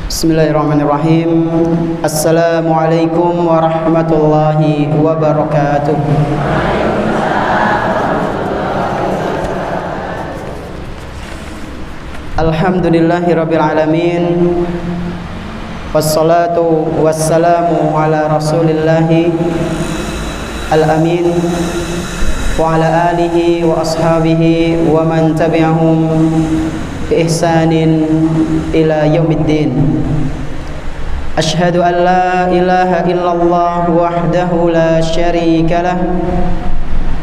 Bismillahirrahmanirrahim. Assalamualaikum warahmatullahi wabarakatuh. Alhamdulillahirabbil alamin. Wassalatu wassalamu ala Rasulillahi al-amin wa ala alihi wa ashabihi wa man tabi'ahum bi ihsanin ila yaumiddin. Asyhadu an la ilaha illallah wahdahu la syarika lah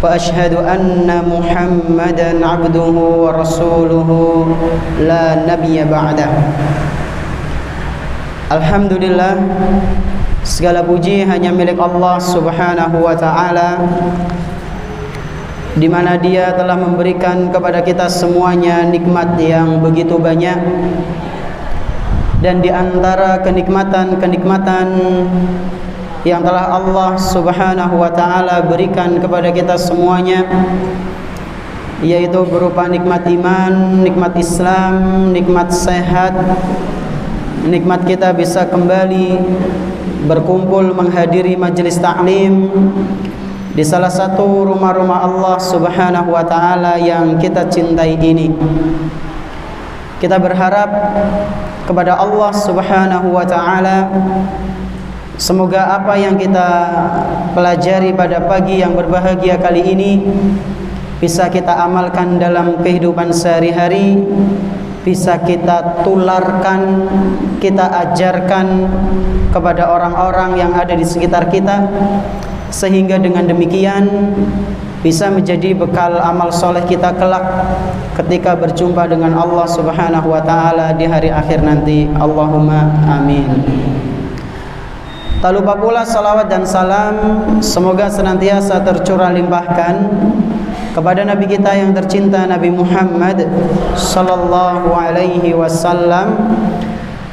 wa asyhadu anna Muhammadan abduhu wa rasuluhu la nabiyya ba'dah. Alhamdulillah, segala puji hanya milik Allah Subhanahu wa taala, di mana Dia telah memberikan kepada kita semuanya nikmat yang begitu banyak. Dan di antara kenikmatan-kenikmatan yang telah Allah Subhanahu wa taala berikan kepada kita semuanya, yaitu berupa nikmat iman, nikmat Islam, nikmat sehat, nikmat kita bisa kembali berkumpul menghadiri majelis taklim di salah satu rumah-rumah Allah Subhanahu wa taala yang kita cintai ini. Kita berharap kepada Allah Subhanahu wa taala, semoga apa yang kita pelajari pada pagi yang berbahagia kali ini bisa kita amalkan dalam kehidupan sehari-hari, bisa kita tularkan, kita ajarkan kepada orang-orang yang ada di sekitar kita, sehingga dengan demikian bisa menjadi bekal amal soleh kita kelak ketika berjumpa dengan Allah Subhanahu wa taala di hari akhir nanti. Allahumma amin. Tak lupa pula salawat dan salam semoga senantiasa tercurah limpahkan kepada Nabi kita yang tercinta, Nabi Muhammad sallallahu alaihi wasallam,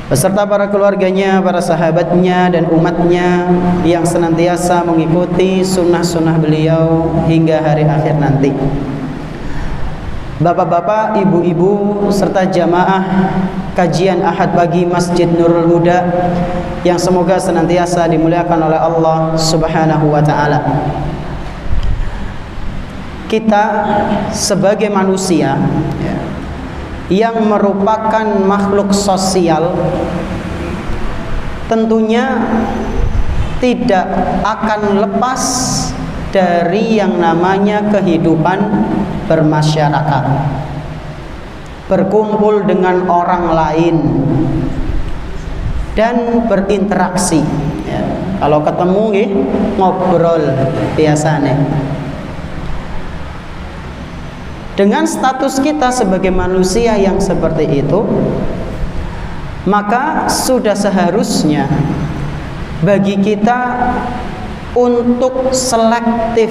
beserta para keluarganya, para sahabatnya dan umatnya yang senantiasa mengikuti sunnah-sunnah beliau hingga hari akhir nanti. Bapak-bapak, ibu-ibu, serta jamaah kajian Ahad pagi Masjid Nurul Huda yang semoga senantiasa dimuliakan oleh Allah Subhanahu wa taala. Kita sebagai manusia yang merupakan makhluk sosial tentunya tidak akan lepas dari yang namanya kehidupan bermasyarakat, berkumpul dengan orang lain dan berinteraksi. Kalau ketemu ngobrol biasanya. Dengan status kita sebagai manusia yang seperti itu, maka sudah seharusnya bagi kita untuk selektif,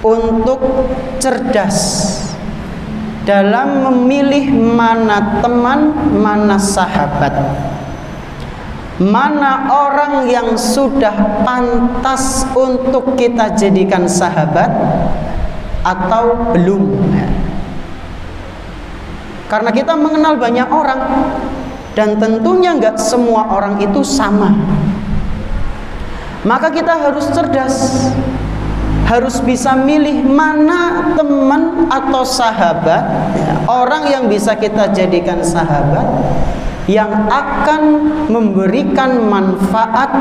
untuk cerdas dalam memilih mana teman, mana sahabat, mana orang yang sudah pantas untuk kita jadikan sahabat atau belum. Karena kita mengenal banyak orang dan tentunya nggak semua orang itu sama. Maka kita harus cerdas, harus bisa milih mana teman atau sahabat, orang yang bisa kita jadikan sahabat, yang akan memberikan manfaat,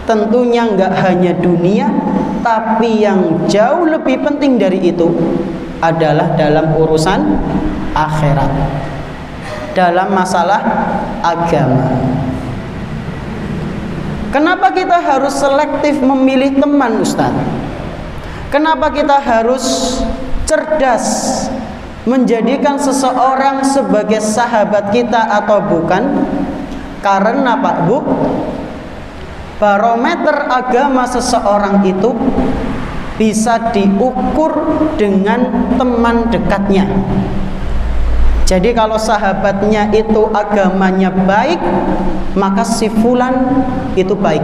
tentunya nggak hanya dunia, tapi yang jauh lebih penting dari itu adalah dalam urusan akhirat, dalam masalah agama. Kenapa kita harus selektif memilih teman, Ustaz? Kenapa kita harus cerdas menjadikan seseorang sebagai sahabat kita atau bukan? Karena Pak Bu, barometer agama seseorang itu bisa diukur dengan teman dekatnya. Jadi kalau sahabatnya itu agamanya baik, maka si fulan itu baik.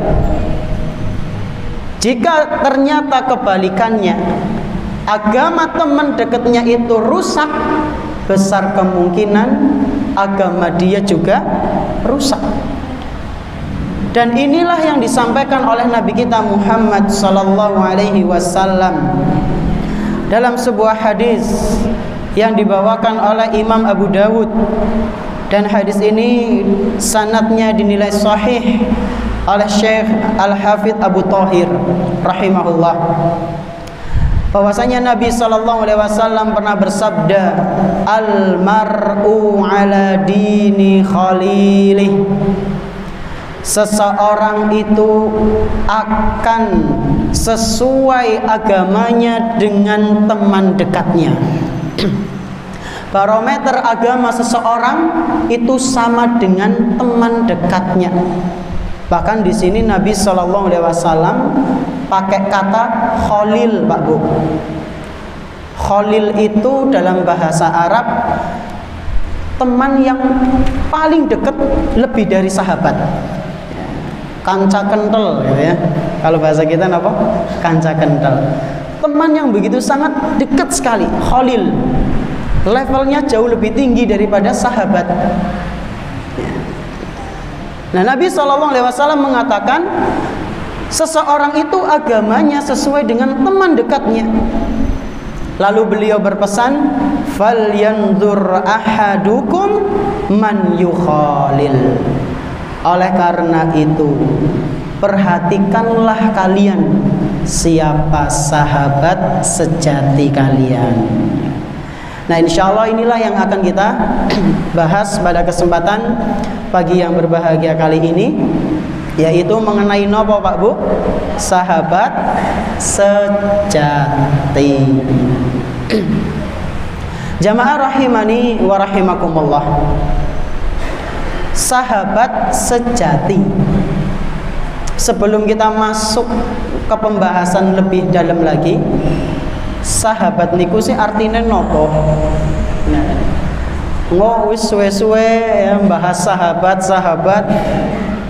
Jika ternyata kebalikannya, agama teman dekatnya itu rusak, besar kemungkinan agama dia juga rusak. Dan inilah yang disampaikan oleh Nabi kita Muhammad sallallahu alaihi wasallam dalam sebuah hadis yang dibawakan oleh Imam Abu Dawud, dan hadis ini sanadnya dinilai sahih oleh Syekh Al-Hafidh Abu Thahir rahimahullah, bahwasanya Nabi sallallahu alaihi wasallam pernah bersabda, al mar'u ala dini khalilih, seseorang itu akan sesuai agamanya dengan teman dekatnya. Barometer agama seseorang itu sama dengan teman dekatnya. Bahkan di sini Nabi Shallallahu Alaihi Wasallam pakai kata khalil, Pak Bu. Khalil itu dalam bahasa Arab teman yang paling dekat, lebih dari sahabat. Kanca kental, gitu ya. Kalau bahasa kita apa? Kanca kental. Teman yang begitu sangat dekat sekali, khalil. Levelnya jauh lebih tinggi daripada sahabat. Nah, Nabi SAW mengatakan seseorang itu agamanya sesuai dengan teman dekatnya. Lalu beliau berpesan, falyanzur ahadukum man yukhalil. Oleh karena itu, perhatikanlah kalian siapa sahabat sejati kalian. Nah, insya Allah inilah yang akan kita bahas pada kesempatan pagi yang berbahagia kali ini, yaitu mengenai nopo, Pak Bu? Sahabat sejati. Jamaah rahimani wa rahimakumullah. Sahabat sejati. Sebelum kita masuk ke pembahasan lebih dalam lagi, sahabat niku sih artinya nopo? Wis suwe-suwe ya bahas sahabat,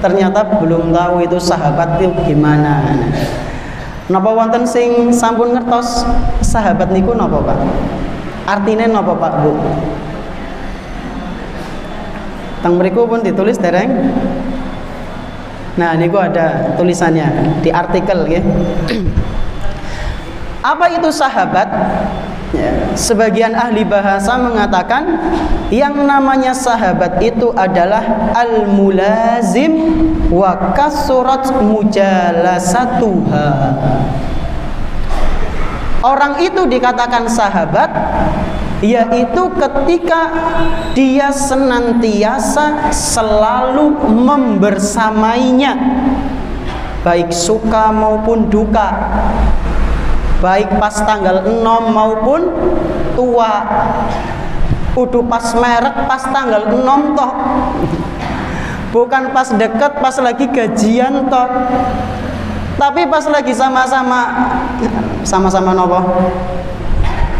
ternyata belum tahu itu sahabat itu gimana. Napa wonten sing sampun ngertos sahabat niku napa, Pak? Artinya napa, Pak Bu? Teng mriku pun ditulis dereng. Nah, niku ada tulisannya di artikel nggih. Apa itu sahabat? Ya, sebagian ahli bahasa mengatakan yang namanya sahabat itu adalah al-mulazim wa kasurat mujalasatuha. Orang itu dikatakan sahabat yaitu ketika dia senantiasa selalu membersamainya, baik suka maupun duka, baik pas tanggal 6 maupun tua. Udah pas merek pas tanggal 6 toh, bukan pas deket pas lagi gajian toh, tapi pas lagi sama-sama nopo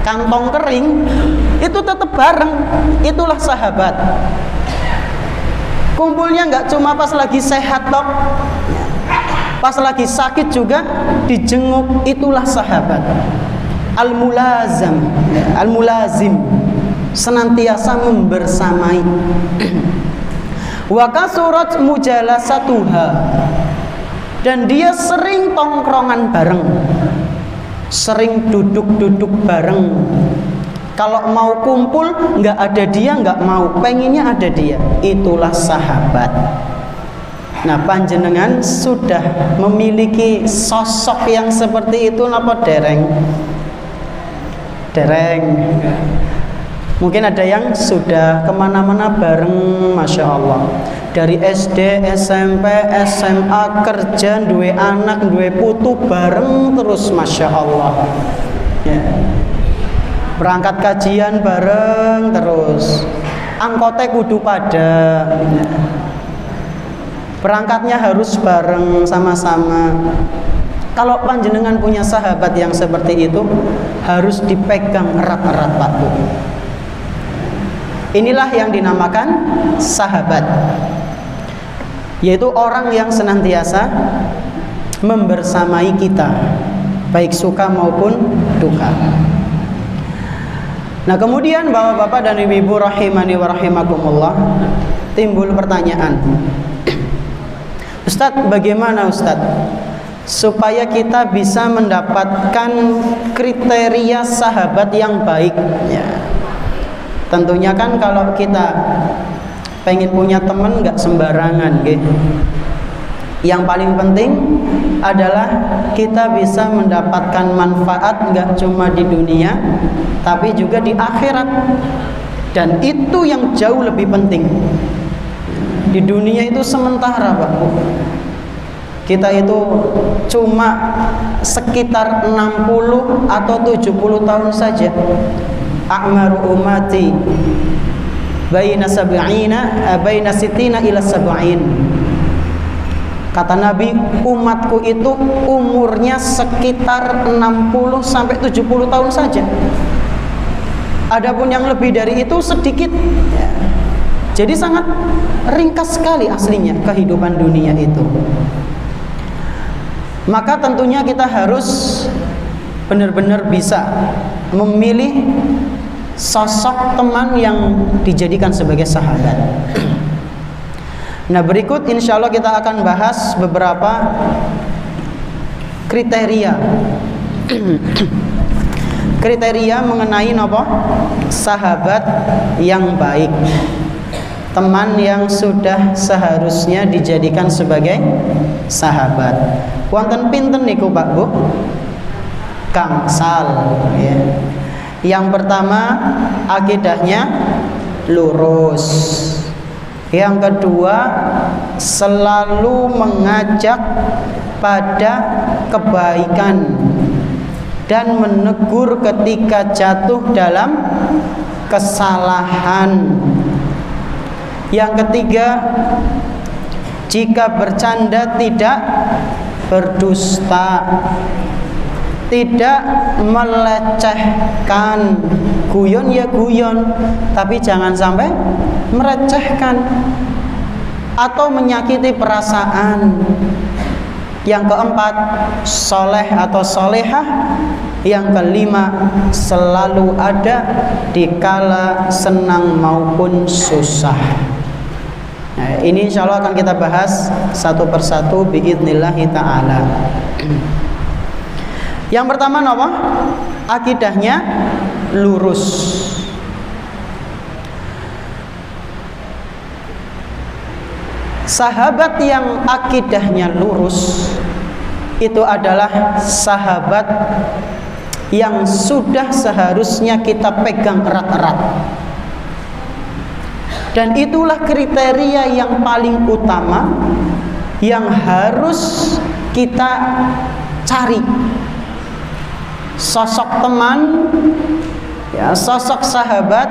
kantong kering, itu tetap bareng. Itulah sahabat. Kumpulnya nggak cuma pas lagi sehat toh, pas lagi sakit juga dijenguk. Itulah sahabat. Al-mulazim, senantiasa membersamai. Wa kasurat mujalasatuha, dan dia sering tongkrongan bareng, sering duduk-duduk bareng. Kalau mau kumpul nggak ada dia nggak mau, pengennya ada dia. Itulah sahabat. Nah, panjenengan sudah memiliki sosok yang seperti itu napa dereng? Dereng. Mungkin ada yang sudah kemana-mana bareng, Masya Allah. Dari SD, SMP, SMA, kerja, duwe anak, duwe putu bareng terus, Masya Allah ya. Berangkat kajian bareng terus, angkotnya kudu pada ya. Berangkatnya harus bareng sama-sama. Kalau panjenengan punya sahabat yang seperti itu, harus dipegang erat-erat, Pak Bu. Inilah yang dinamakan sahabat, yaitu orang yang senantiasa membersamai kita, baik suka maupun duka. Nah, kemudian bapak-bapak dan ibu-ibu rahimani wa rahimakumullah, timbul pertanyaan, Ustadz, bagaimana Ustadz supaya kita bisa mendapatkan kriteria sahabat yang baik? Ya, tentunya kan kalau kita pengen punya teman nggak sembarangan, gitu. Yang paling penting adalah kita bisa mendapatkan manfaat nggak cuma di dunia, tapi juga di akhirat. Dan itu yang jauh lebih penting. Di dunia itu sementara, Pak Bu. Kita itu cuma sekitar 60 atau 70 tahun saja. A'maru ummati baina sitina ila sab'in. Kata Nabi, umatku itu umurnya sekitar 60 sampai 70 tahun saja. Adapun yang lebih dari itu sedikit. Ya. Jadi sangat ringkas sekali aslinya kehidupan dunia itu. Maka tentunya kita harus benar-benar bisa memilih sosok teman yang dijadikan sebagai sahabat. Nah, berikut insya Allah kita akan bahas beberapa kriteria kriteria mengenai apa? Sahabat yang baik, teman yang sudah seharusnya dijadikan sebagai sahabat. Wonten pinten niku Pak Bu? Gangsal, ya. Yang pertama, akidahnya lurus. Yang kedua, selalu mengajak pada kebaikan dan menegur ketika jatuh dalam kesalahan. Yang ketiga, jika bercanda tidak berdusta, tidak melecehkan. Guyon ya guyon, tapi jangan sampai merecehkan atau menyakiti perasaan. Yang keempat, soleh atau solehah. Yang kelima, selalu ada di kala senang maupun susah. Nah, ini insya Allah akan kita bahas satu persatu biidnillahi ta'ala. Yang pertama apa? Akidahnya lurus. Sahabat yang akidahnya lurus itu adalah sahabat yang sudah seharusnya kita pegang erat-erat. Dan itulah kriteria yang paling utama yang harus kita cari. Sosok teman, ya, sosok sahabat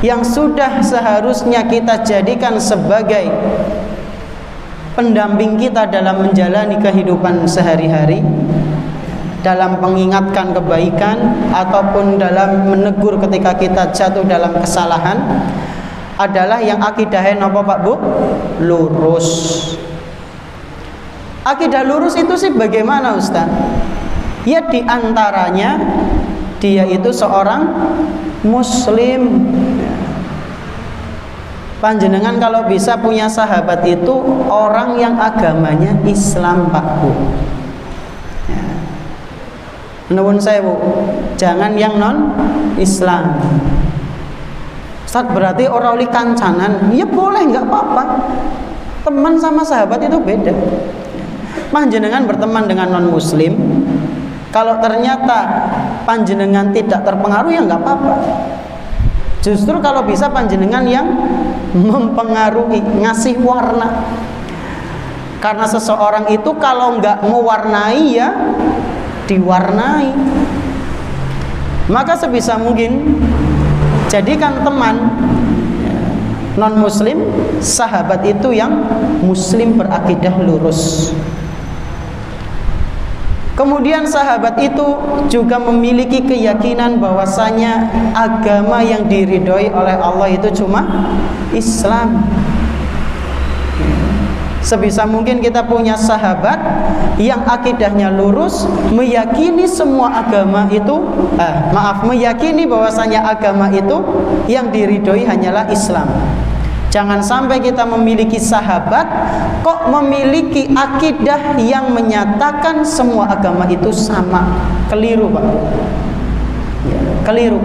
yang sudah seharusnya kita jadikan sebagai pendamping kita dalam menjalani kehidupan sehari-hari, dalam mengingatkan kebaikan ataupun dalam menegur ketika kita jatuh dalam kesalahan, adalah yang akidahnya apa Pak Bu? Lurus. Akidah lurus itu sih bagaimana Ustaz? Ya diantaranya dia itu seorang muslim. Panjenengan kalau bisa punya sahabat itu orang yang agamanya Islam Pak Bu. Ya. Nuwun sewu, jangan yang non Islam. Ustaz, berarti orang oli kancanan? Ya boleh, nggak apa-apa. Teman sama sahabat itu beda. Panjenengan berteman dengan non Muslim, kalau ternyata panjenengan tidak terpengaruh ya nggak apa-apa. Justru kalau bisa panjenengan yang mempengaruhi, ngasih warna. Karena seseorang itu kalau nggak mewarnai ya diwarnai. Maka sebisa mungkin jadikan teman non muslim, sahabat itu yang muslim berakidah lurus. Kemudian sahabat itu juga memiliki keyakinan bahwasanya agama yang diridhoi oleh Allah itu cuma Islam. Sebisa mungkin kita punya sahabat yang akidahnya lurus, meyakini semua agama itu, meyakini bahwasanya agama itu yang diridhoi hanyalah Islam. Jangan sampai kita memiliki sahabat kok memiliki akidah yang menyatakan semua agama itu sama. Keliru, Pak. Ya, keliru.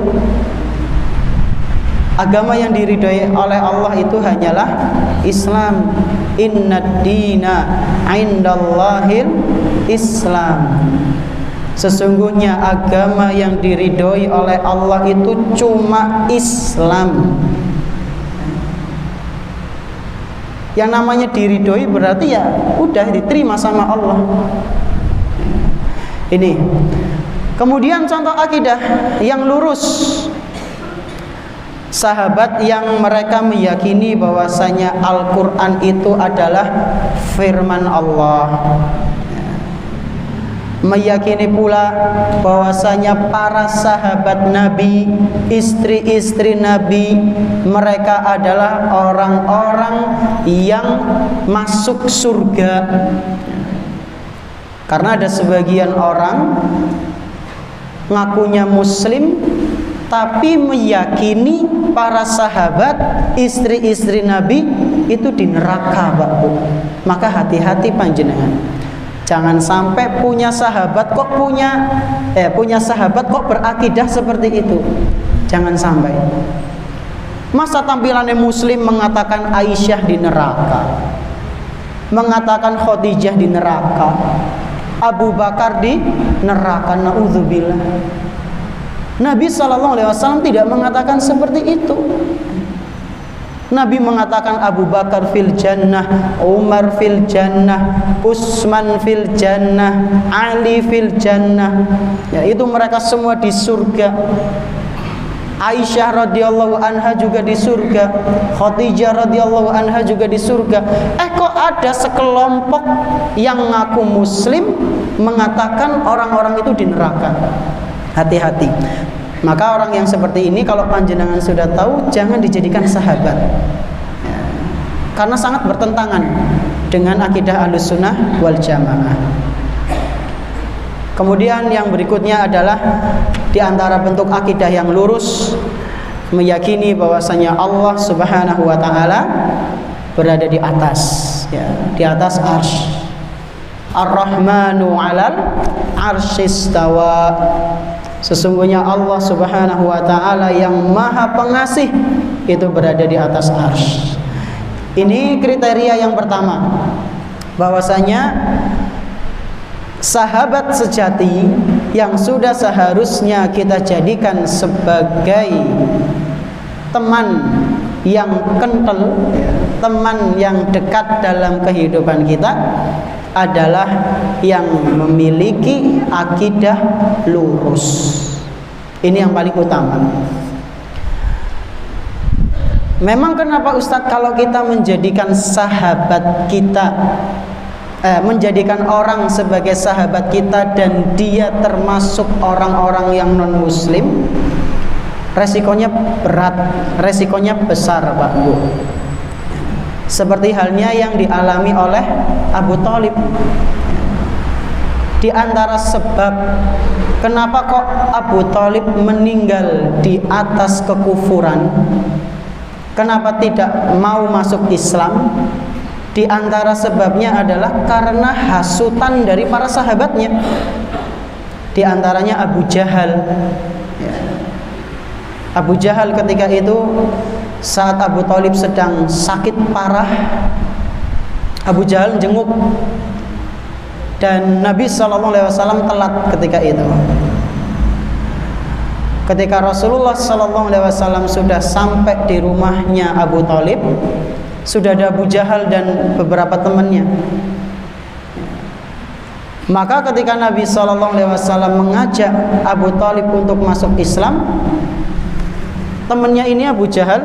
Agama yang diridhoi oleh Allah itu hanyalah Islam. Innad dina indallahil Islam. Sesungguhnya agama yang diridhoi oleh Allah itu cuma Islam. Yang namanya diridhoi berarti ya udah diterima sama Allah. Ini. Kemudian contoh akidah yang lurus. Sahabat yang mereka meyakini bahwasanya Al-Quran itu adalah firman Allah, meyakini pula bahwasanya para sahabat Nabi, istri-istri Nabi, mereka adalah orang-orang yang masuk surga. Karena ada sebagian orang ngakunya muslim tapi meyakini para sahabat, istri-istri Nabi itu di neraka, Pak Bu. Maka hati-hati panjenengan. Jangan sampai punya sahabat kok berakidah seperti itu. Jangan sampai. Masa tampilannya muslim mengatakan Aisyah di neraka, mengatakan Khadijah di neraka, Abu Bakar di neraka, naudzubillah. Nabi SAW tidak mengatakan seperti itu. Nabi mengatakan Abu Bakar fil jannah, Umar fil jannah, Utsman fil jannah, Ali fil jannah. Ya, itu mereka semua di surga. Aisyah radhiyallahu anha juga di surga, Khadijah radhiyallahu anha juga di surga. Kok ada sekelompok yang ngaku muslim mengatakan orang-orang itu di neraka? Hati-hati. Maka orang yang seperti ini kalau panjenengan sudah tahu, jangan dijadikan sahabat ya, karena sangat bertentangan dengan akidah Ahlussunnah wal Jamaah. Kemudian yang berikutnya adalah di antara bentuk akidah yang lurus, meyakini bahwasanya Allah Subhanahu wa taala berada di atas, ya, di atas arsy. Ar-Rahmanu 'alal 'arsyistawa. Sesungguhnya Allah Subhanahu wa taala yang Maha Pengasih itu berada di atas arsy. Ini kriteria yang pertama, bahwasanya sahabat sejati yang sudah seharusnya kita jadikan sebagai teman yang kental, teman yang dekat dalam kehidupan kita adalah yang memiliki akidah lurus. Ini yang paling utama. Memang kenapa Ustadz kalau kita menjadikan sahabat kita, menjadikan orang sebagai sahabat kita dan dia termasuk orang-orang yang non muslim, resikonya berat, resikonya besar, Pak Bu. Seperti halnya yang dialami oleh Abu Thalib. Di antara sebab kenapa kok Abu Thalib meninggal di atas kekufuran, kenapa tidak mau masuk Islam, di antara sebabnya adalah karena hasutan dari para sahabatnya. Di antaranya Abu Jahal. Abu Jahal ketika itu saat Abu Thalib sedang sakit parah, Abu Jahal jenguk dan Nabi SAW telat ketika itu. Ketika Rasulullah SAW sudah sampai di rumahnya Abu Thalib, sudah ada Abu Jahal dan beberapa temannya. Maka ketika Nabi SAW mengajak Abu Thalib untuk masuk Islam, temannya ini Abu Jahal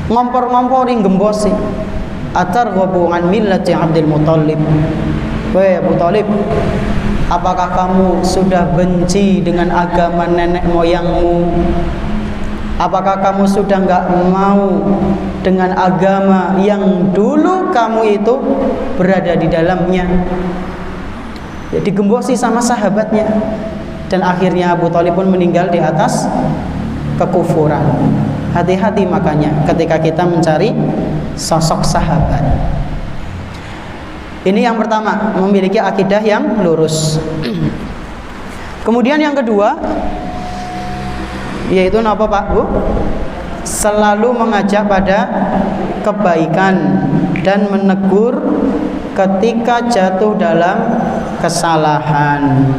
ngompor-ngomporin gembosi, atarghabu an millati Abdul Muthalib. Wahai Abu Thalib, apakah kamu sudah benci dengan agama nenek moyangmu? Apakah kamu sudah enggak mau dengan agama yang dulu kamu itu berada di dalamnya. Ya, digembosi sama sahabatnya, dan akhirnya Abu Thalib pun meninggal di atas kekufuran. Hati-hati makanya ketika kita mencari sosok sahabat. Ini yang pertama, memiliki akidah yang lurus. Kemudian yang kedua, yaitu apa Pak Bu? Selalu mengajak pada kebaikan dan menegur ketika jatuh dalam kesalahan.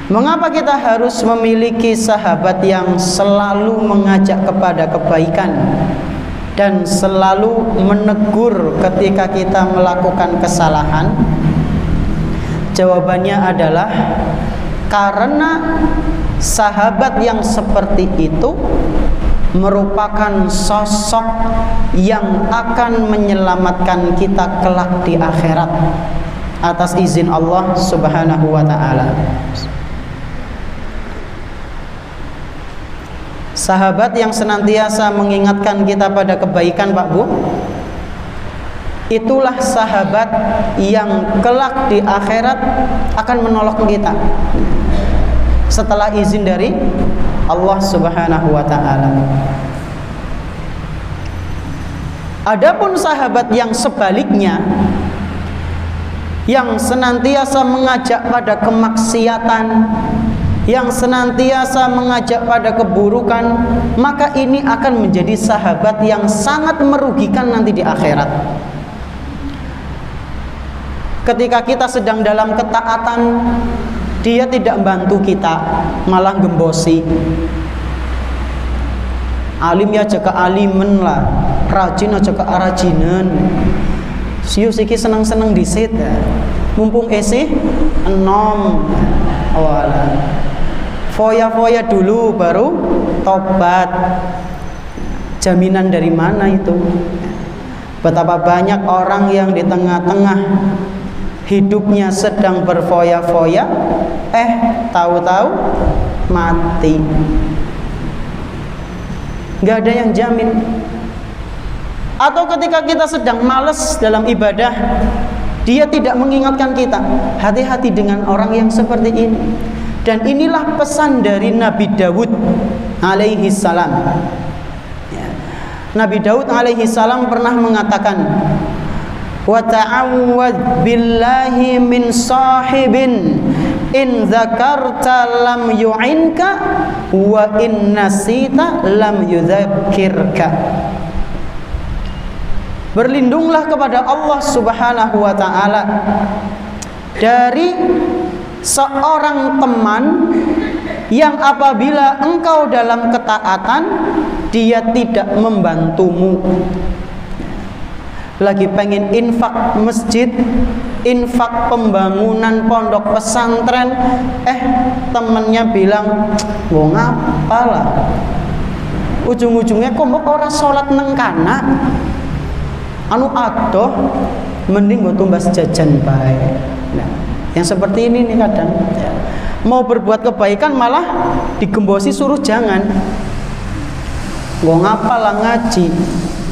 Mengapa kita harus memiliki sahabat yang selalu mengajak kepada kebaikan dan selalu menegur ketika kita melakukan kesalahan? Jawabannya adalah karena sahabat yang seperti itu merupakan sosok yang akan menyelamatkan kita kelak di akhirat atas izin Allah Subhanahu wa ta'ala. Sahabat yang senantiasa mengingatkan kita pada kebaikan Pak Bu, itulah sahabat yang kelak di akhirat akan menolong kita setelah izin dari Allah Subhanahu wa ta'ala. Adapun sahabat yang sebaliknya, yang senantiasa mengajak pada kemaksiatan, yang senantiasa mengajak pada keburukan, maka ini akan menjadi sahabat yang sangat merugikan nanti di akhirat. Ketika kita sedang dalam ketaatan, dia tidak membantu kita, malah gembosi. Alim ya aja kealimen lah, rajin aja kearajinan. Siu siki seneng-seneng disit ya. Mumpung esih enom. Walah. Foya-foya dulu baru tobat. Jaminan dari mana itu? Betapa banyak orang yang di tengah-tengah hidupnya sedang berfoya-foya, tahu-tahu mati. Gak ada yang jamin. Atau ketika kita sedang malas dalam ibadah, dia tidak mengingatkan kita. Hati-hati dengan orang yang seperti ini. Dan inilah pesan dari Nabi Daud alaihi salam. Nabi Daud alaihi salam pernah mengatakan, wa ta'awwadz billahi min sahibin in dzakarta lam yu'inka wa in nasita lam yudzakkirka. Berlindunglah kepada Allah Subhanahu wa ta'ala dari seorang teman yang apabila engkau dalam ketaatan, dia tidak membantumu. Lagi pengen infak masjid, infak pembangunan pondok pesantren, temennya bilang, "Wong apa lah?" Ujung-ujungnya kok ora salat neng kana. Anu adoh mending nggo tumbas jajan bae. Nah, yang seperti ini nih kadang ya. Mau berbuat kebaikan malah digembosi suruh jangan. Nggo ngapalah ngaji.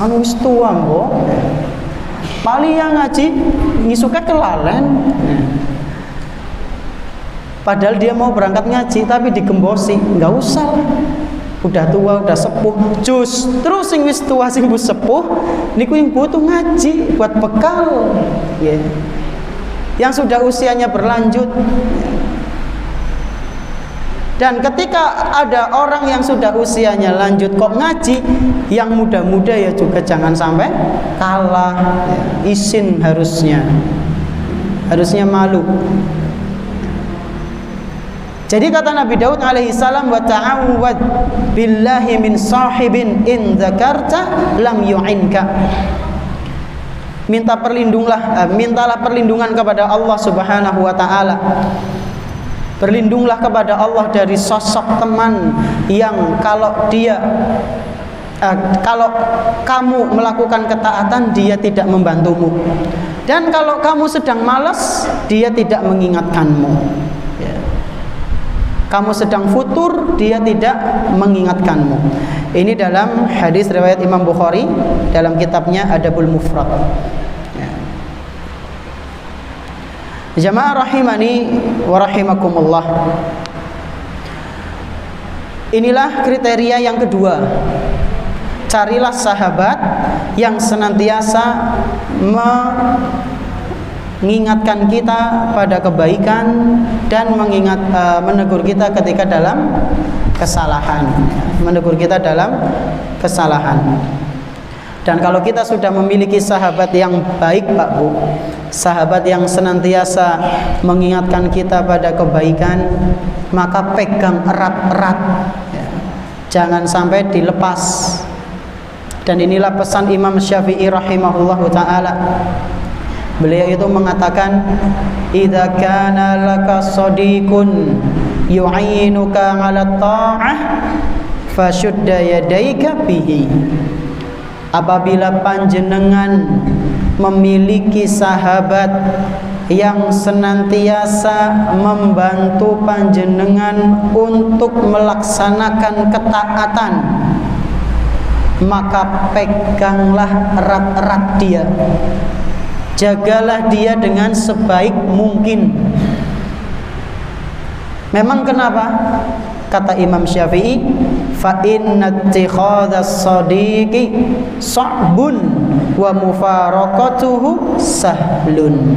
Anu wis tua mbok. Paling yang ngaji ngisuke kelalen. Padahal dia mau berangkat ngaji tapi digembosi, enggak usah lah. Udah tua, udah sepuh. Justru sing wis tua, sing wis sepuh niku yang butuh ngaji buat bekal. Yeah. Yang sudah usianya berlanjut. Dan ketika ada orang yang sudah usianya lanjut kok ngaji, yang muda-muda ya juga jangan sampai kalah. Izin harusnya malu. Jadi kata Nabi Daud alaihi salam, wa ta'awwadz billahi min sahibin in dzakarta lam yu'inka. Mintalah perlindungan kepada Allah Subhanahu wa ta'ala. Berlindunglah kepada Allah dari sosok teman yang kalau kamu melakukan ketaatan, dia tidak membantumu. Dan kalau kamu sedang malas, dia tidak mengingatkanmu. Kamu sedang futur, dia tidak mengingatkanmu. Ini dalam hadis riwayat Imam Bukhari dalam kitabnya Adabul Mufrad. Jamaah rahimani wa rahimakumullah. Inilah kriteria yang kedua. Carilah sahabat yang senantiasa mengingatkan kita pada kebaikan dan menegur kita ketika dalam kesalahan. Menegur kita dalam kesalahan. Dan kalau kita sudah memiliki sahabat yang baik, Pak Bu, sahabat yang senantiasa mengingatkan kita pada kebaikan, maka pegang erat-erat, jangan sampai dilepas. Dan inilah pesan Imam Syafi'i rahimahullahu ta'ala. Beliau itu mengatakan, idza kana laka shadiqun yu'inuka 'ala ta'ah fashudda yadaika bihi. Apabila panjenengan memiliki sahabat yang senantiasa membantu panjenengan untuk melaksanakan ketaatan, maka peganglah erat-erat dia, jagalah dia dengan sebaik mungkin. Memang kenapa? Kata Imam Syafi'i, fa inna ittikhadhas sadiqi sa'bun wa mufaraqatuhu sahlun.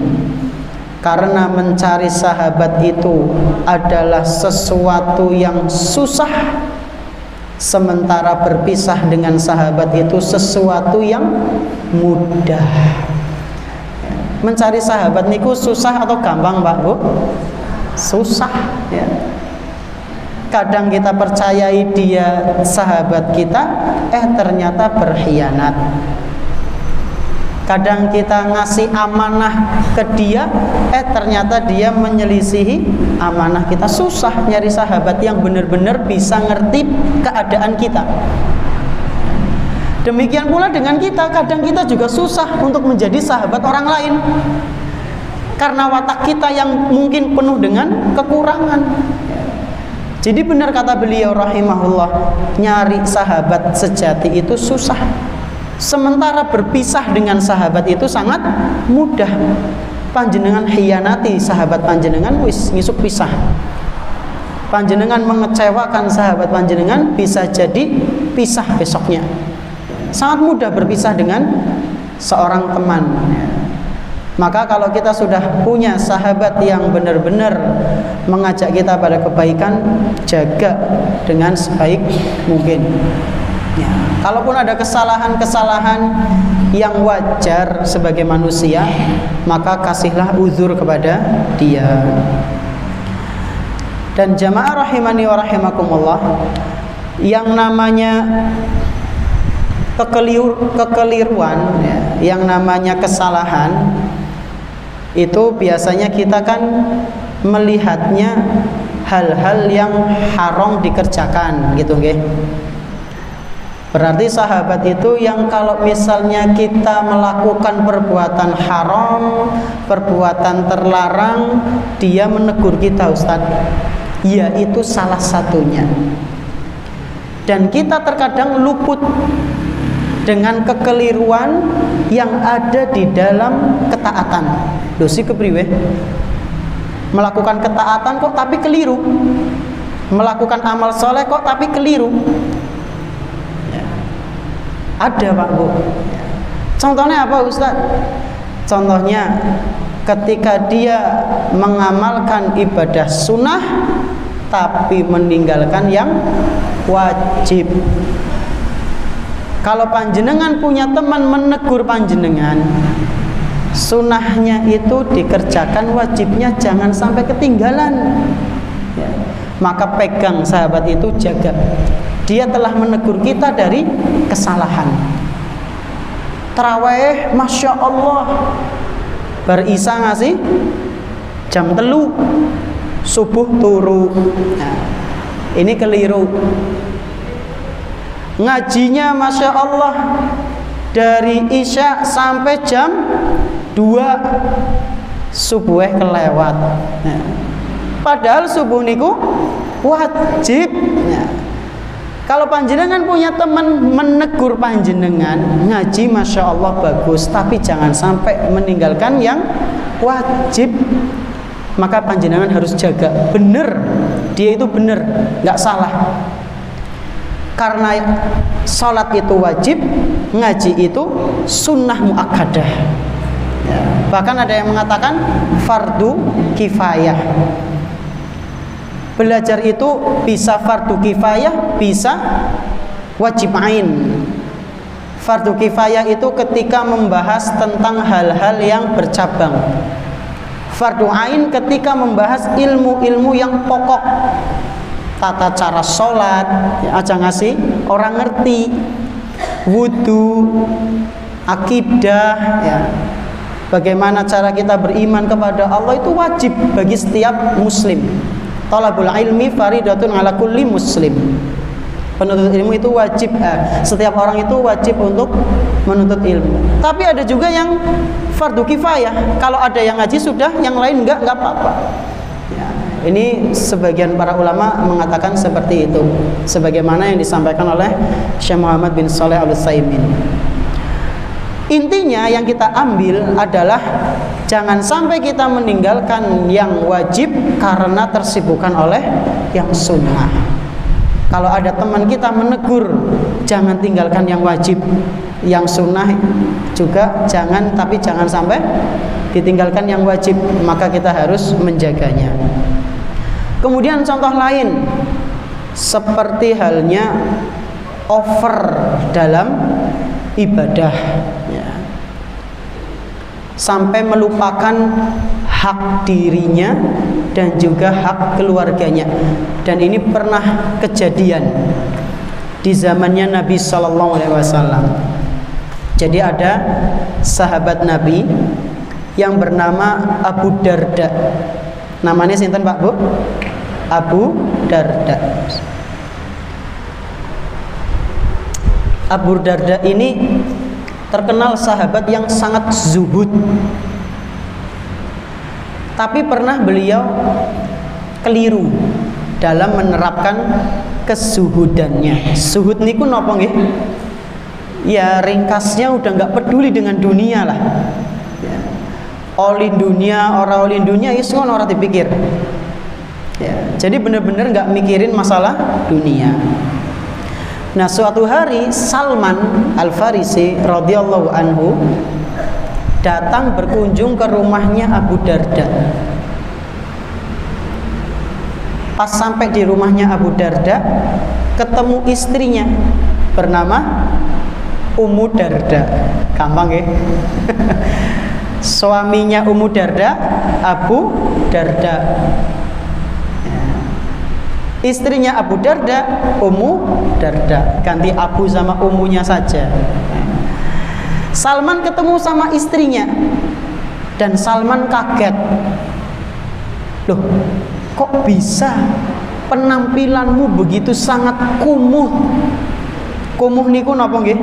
Karena mencari sahabat itu adalah sesuatu yang susah, sementara berpisah dengan sahabat itu sesuatu yang mudah. Mencari sahabat niku susah atau gampang, Pak Bu? Susah, ya. Kadang kita percayai dia sahabat kita, ternyata berkhianat. Kadang kita ngasih amanah ke dia, ternyata dia menyelisihi amanah kita. Susah nyari sahabat yang benar-benar bisa ngerti keadaan kita. Demikian pula dengan kita, kadang kita juga susah untuk menjadi sahabat orang lain, karena watak kita yang mungkin penuh dengan kekurangan. Jadi benar kata beliau rahimahullah, nyari sahabat sejati itu susah, sementara berpisah dengan sahabat itu sangat mudah. Panjenengan khianati sahabat panjenengan, wis ngisuk pisah. Panjenengan mengecewakan sahabat panjenengan, bisa jadi pisah besoknya. Sangat mudah berpisah dengan seorang teman. Maka kalau kita sudah punya sahabat yang benar-benar mengajak kita pada kebaikan, jaga dengan sebaik mungkin. Ya. Kalaupun ada kesalahan-kesalahan yang wajar sebagai manusia, maka kasihlah uzur kepada dia. Dan jamaah rahimani wa rahimakumullah, yang namanya kekeliruan, ya, yang namanya kesalahan, itu biasanya kita kan melihatnya hal-hal yang haram dikerjakan, gitu nggih. Berarti sahabat itu yang kalau misalnya kita melakukan perbuatan haram, perbuatan terlarang, dia menegur kita, Ustaz. Ya, itu salah satunya. Dan kita terkadang luput dengan kekeliruan yang ada di dalam ketaatan. Dosi kepriwe? Melakukan ketaatan kok tapi keliru. Melakukan amal soleh kok tapi keliru. Ya. Ada, Pak Bu. Contohnya apa, Ustaz? Contohnya ketika dia mengamalkan ibadah sunnah tapi meninggalkan yang wajib. Kalau panjenengan punya teman menegur panjenengan, sunnahnya itu dikerjakan, wajibnya jangan sampai ketinggalan, ya. Maka pegang sahabat itu, jaga. Dia telah menegur kita dari kesalahan. Tarawih, Masya Allah, berisya ngasih jam 3, subuh turu. Nah, ini keliru. Ngajinya Masya Allah dari isya sampai jam 2, subuh kelewat. Nah, Padahal subuh niku wajib. Ya. Kalau panjenengan punya teman menegur panjenengan ngaji, masya Allah bagus, tapi jangan sampai meninggalkan yang wajib. Maka panjenengan harus jaga, bener, dia itu bener, nggak salah. Karena sholat itu wajib, ngaji itu sunnah muakkadah. Ya. Bahkan ada yang mengatakan fardu kifayah. Belajar itu bisa fardu kifayah, bisa wajib ain. Fardu kifayah itu ketika membahas tentang hal-hal yang bercabang. Fardu ain ketika membahas ilmu-ilmu yang pokok. Tata cara sholat, ya, aja ngasih orang ngerti. Wudu, akidah, ya. Bagaimana cara kita beriman kepada Allah itu wajib bagi setiap muslim. Talabul ilmi faridatun ala kulli muslim. Penuntut ilmu itu wajib, setiap orang itu wajib untuk menuntut ilmu. Tapi ada juga yang fardu kifayah. Kalau ada yang ngaji sudah, yang lain enggak apa-apa. Ya, ini sebagian para ulama mengatakan seperti itu, sebagaimana yang disampaikan oleh Syekh Muhammad bin Shalih Al-Utsaimin. Intinya yang kita ambil adalah jangan sampai kita meninggalkan yang wajib karena tersibukkan oleh yang sunnah. Kalau ada teman kita menegur, jangan tinggalkan yang wajib. Yang sunnah juga jangan, tapi jangan sampai ditinggalkan yang wajib. Maka kita harus menjaganya. Kemudian contoh lain, seperti halnya over dalam ibadah, ya. Sampai melupakan hak dirinya dan juga hak keluarganya. Dan ini pernah kejadian di zamannya Nabi SAW. Jadi ada sahabat Nabi yang bernama Abu Darda. Namanya sinten Pak Bu? Abu Darda. Abu Darda ini terkenal sahabat yang sangat zuhud. Tapi pernah beliau keliru dalam menerapkan kezuhudannya. Zuhud niku napa nggih? Ya ringkasnya udah nggak peduli dengan dunia lah. Ya. Olin dunia, orang olin dunia, ya semua orang dipikir. Ya. Jadi benar-benar nggak mikirin masalah dunia. Nah suatu hari Salman Al-Farisi radhiyallahu anhu datang berkunjung ke rumahnya Abu Darda. Pas sampai di rumahnya Abu Darda, ketemu istrinya bernama Ummu Darda. Gampang ya? Suaminya Ummu Darda, Abu Darda. Istrinya Abu Darda, Ummu Darda. Ganti Abu sama Ummunya saja. Salman ketemu sama istrinya dan Salman kaget. Loh, kok bisa penampilanmu begitu sangat kumuh? Kumuh niku napa nggih?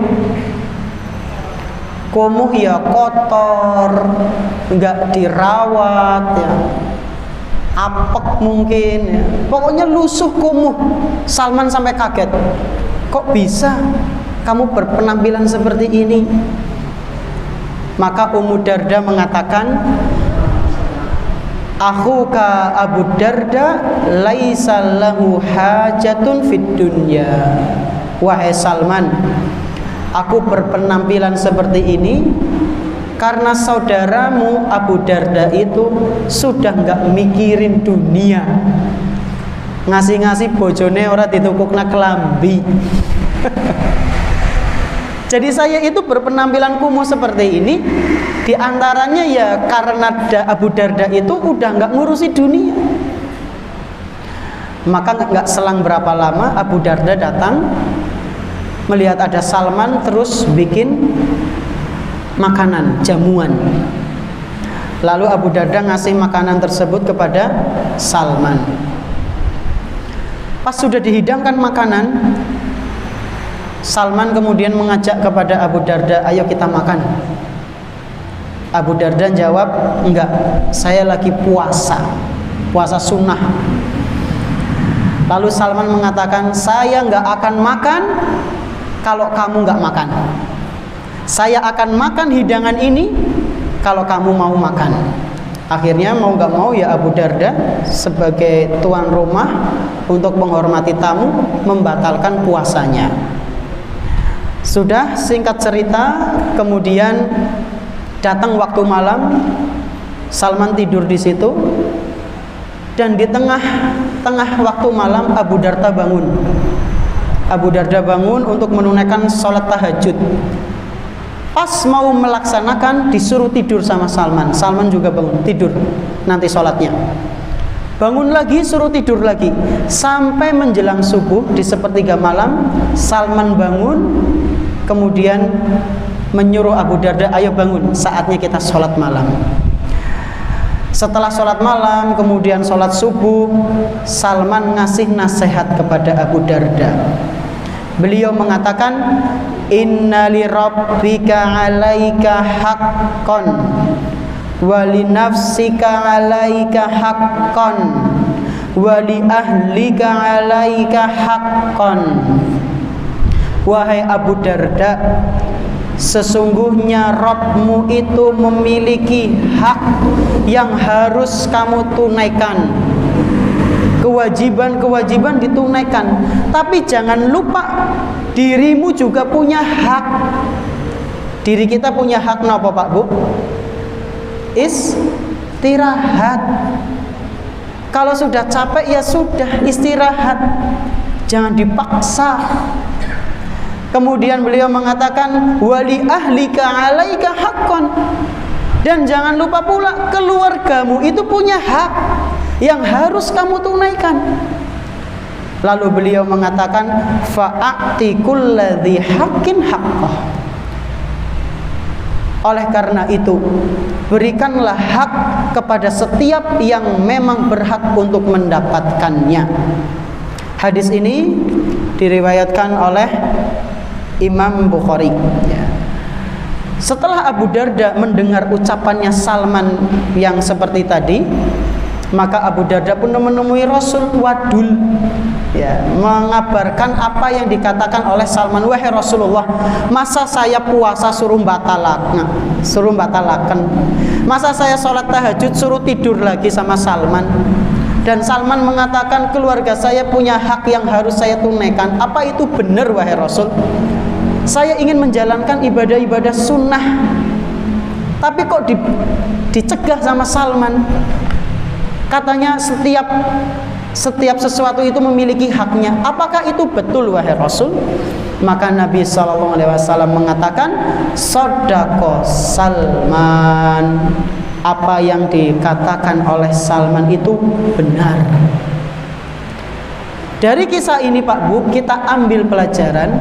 Kumuh ya kotor, enggak dirawat ya. Apek mungkin ya. Pokoknya lusuh kumuh. Salman sampai kaget. Kok bisa kamu berpenampilan seperti ini? Maka Ummu Darda mengatakan, akhuka Abu Darda laisa lahu hajatun fid dunya. Wahai Salman, aku berpenampilan seperti ini karena saudaramu Abu Darda itu sudah nggak mikirin dunia. Ngasih-ngasih bojone ora ditukukna kelambi. Jadi saya itu berpenampilan kumuh seperti ini diantaranya ya karena Abu Darda itu udah nggak ngurusi dunia. Maka nggak selang berapa lama Abu Darda datang melihat ada Salman terus bikin makanan, jamuan. Lalu Abu Darda ngasih makanan tersebut kepada Salman. Pas sudah dihidangkan makanan, Salman kemudian mengajak kepada Abu Darda, ayo kita makan. Abu Darda jawab, enggak, saya lagi puasa. puasa sunnah. Lalu Salman mengatakan, saya nggak akan makan kalau kamu nggak makan. Saya akan makan hidangan ini kalau kamu mau makan. Akhirnya mau nggak mau ya Abu Darda sebagai tuan rumah untuk menghormati tamu membatalkan puasanya. Sudah, singkat cerita, kemudian datang waktu malam, Salman tidur di situ, dan di tengah waktu malam Abu Darda bangun. Abu Darda bangun untuk menunaikan sholat tahajud. Pas mau melaksanakan disuruh tidur sama Salman. Salman juga bangun, tidur nanti sholatnya. Bangun lagi, suruh tidur lagi. Sampai menjelang subuh di sepertiga malam, Salman bangun, kemudian menyuruh Abu Darda, ayo bangun, saatnya kita sholat malam. Setelah sholat malam, kemudian sholat subuh, Salman ngasih nasihat kepada Abu Darda. Beliau mengatakan, inna li rabbika alaika haqqan wa li nafsika alaika haqqan wa li ahlika alaika haqqan. Wahai Abu Darda, sesungguhnya Rabbmu itu memiliki hak yang harus kamu tunaikan. Kewajiban-kewajiban ditunaikan, tapi jangan lupa dirimu juga punya hak. Diri kita punya hak napa Pak Bu? Istirahat. Kalau sudah capek ya sudah istirahat, jangan dipaksa. Kemudian beliau mengatakan, wali ahlika alaika haqqan, dan jangan lupa pula keluargamu itu punya hak yang harus kamu tunaikan. Lalu beliau mengatakan, fa'ati kulladzi haqqin haqqah. Oleh karena itu, berikanlah hak kepada setiap yang memang berhak untuk mendapatkannya. Hadis ini diriwayatkan oleh Imam Bukhari. Setelah Abu Darda mendengar ucapannya Salman yang seperti tadi, maka Abu Darda pun menemui Rasul wadul, mengabarkan apa yang dikatakan oleh Salman. Wahai Rasulullah, masa saya puasa suruh batalakan, masa saya sholat tahajud suruh tidur lagi sama Salman, dan Salman mengatakan keluarga saya punya hak yang harus saya tunaikan. Apa itu benar wahai Rasul? Saya ingin menjalankan ibadah-ibadah sunnah, tapi kok dicegah sama Salman. Katanya setiap sesuatu itu memiliki haknya. Apakah itu betul wahai Rasul? Maka Nabi SAW mengatakan, Shadaqah Salman. Apa yang dikatakan oleh Salman itu benar. Dari kisah ini Pak Bu, kita ambil pelajaran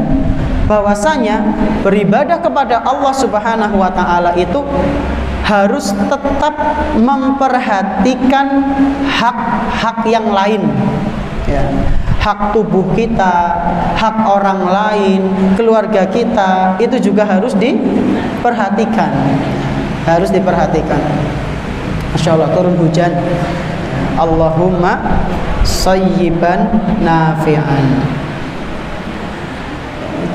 bahwasanya beribadah kepada Allah Subhanahu wa taala itu harus tetap memperhatikan hak-hak yang lain, hak tubuh kita, hak orang lain, keluarga kita, itu juga harus diperhatikan. Masya Allah, turun hujan. Allahumma sayyiban nafi'an.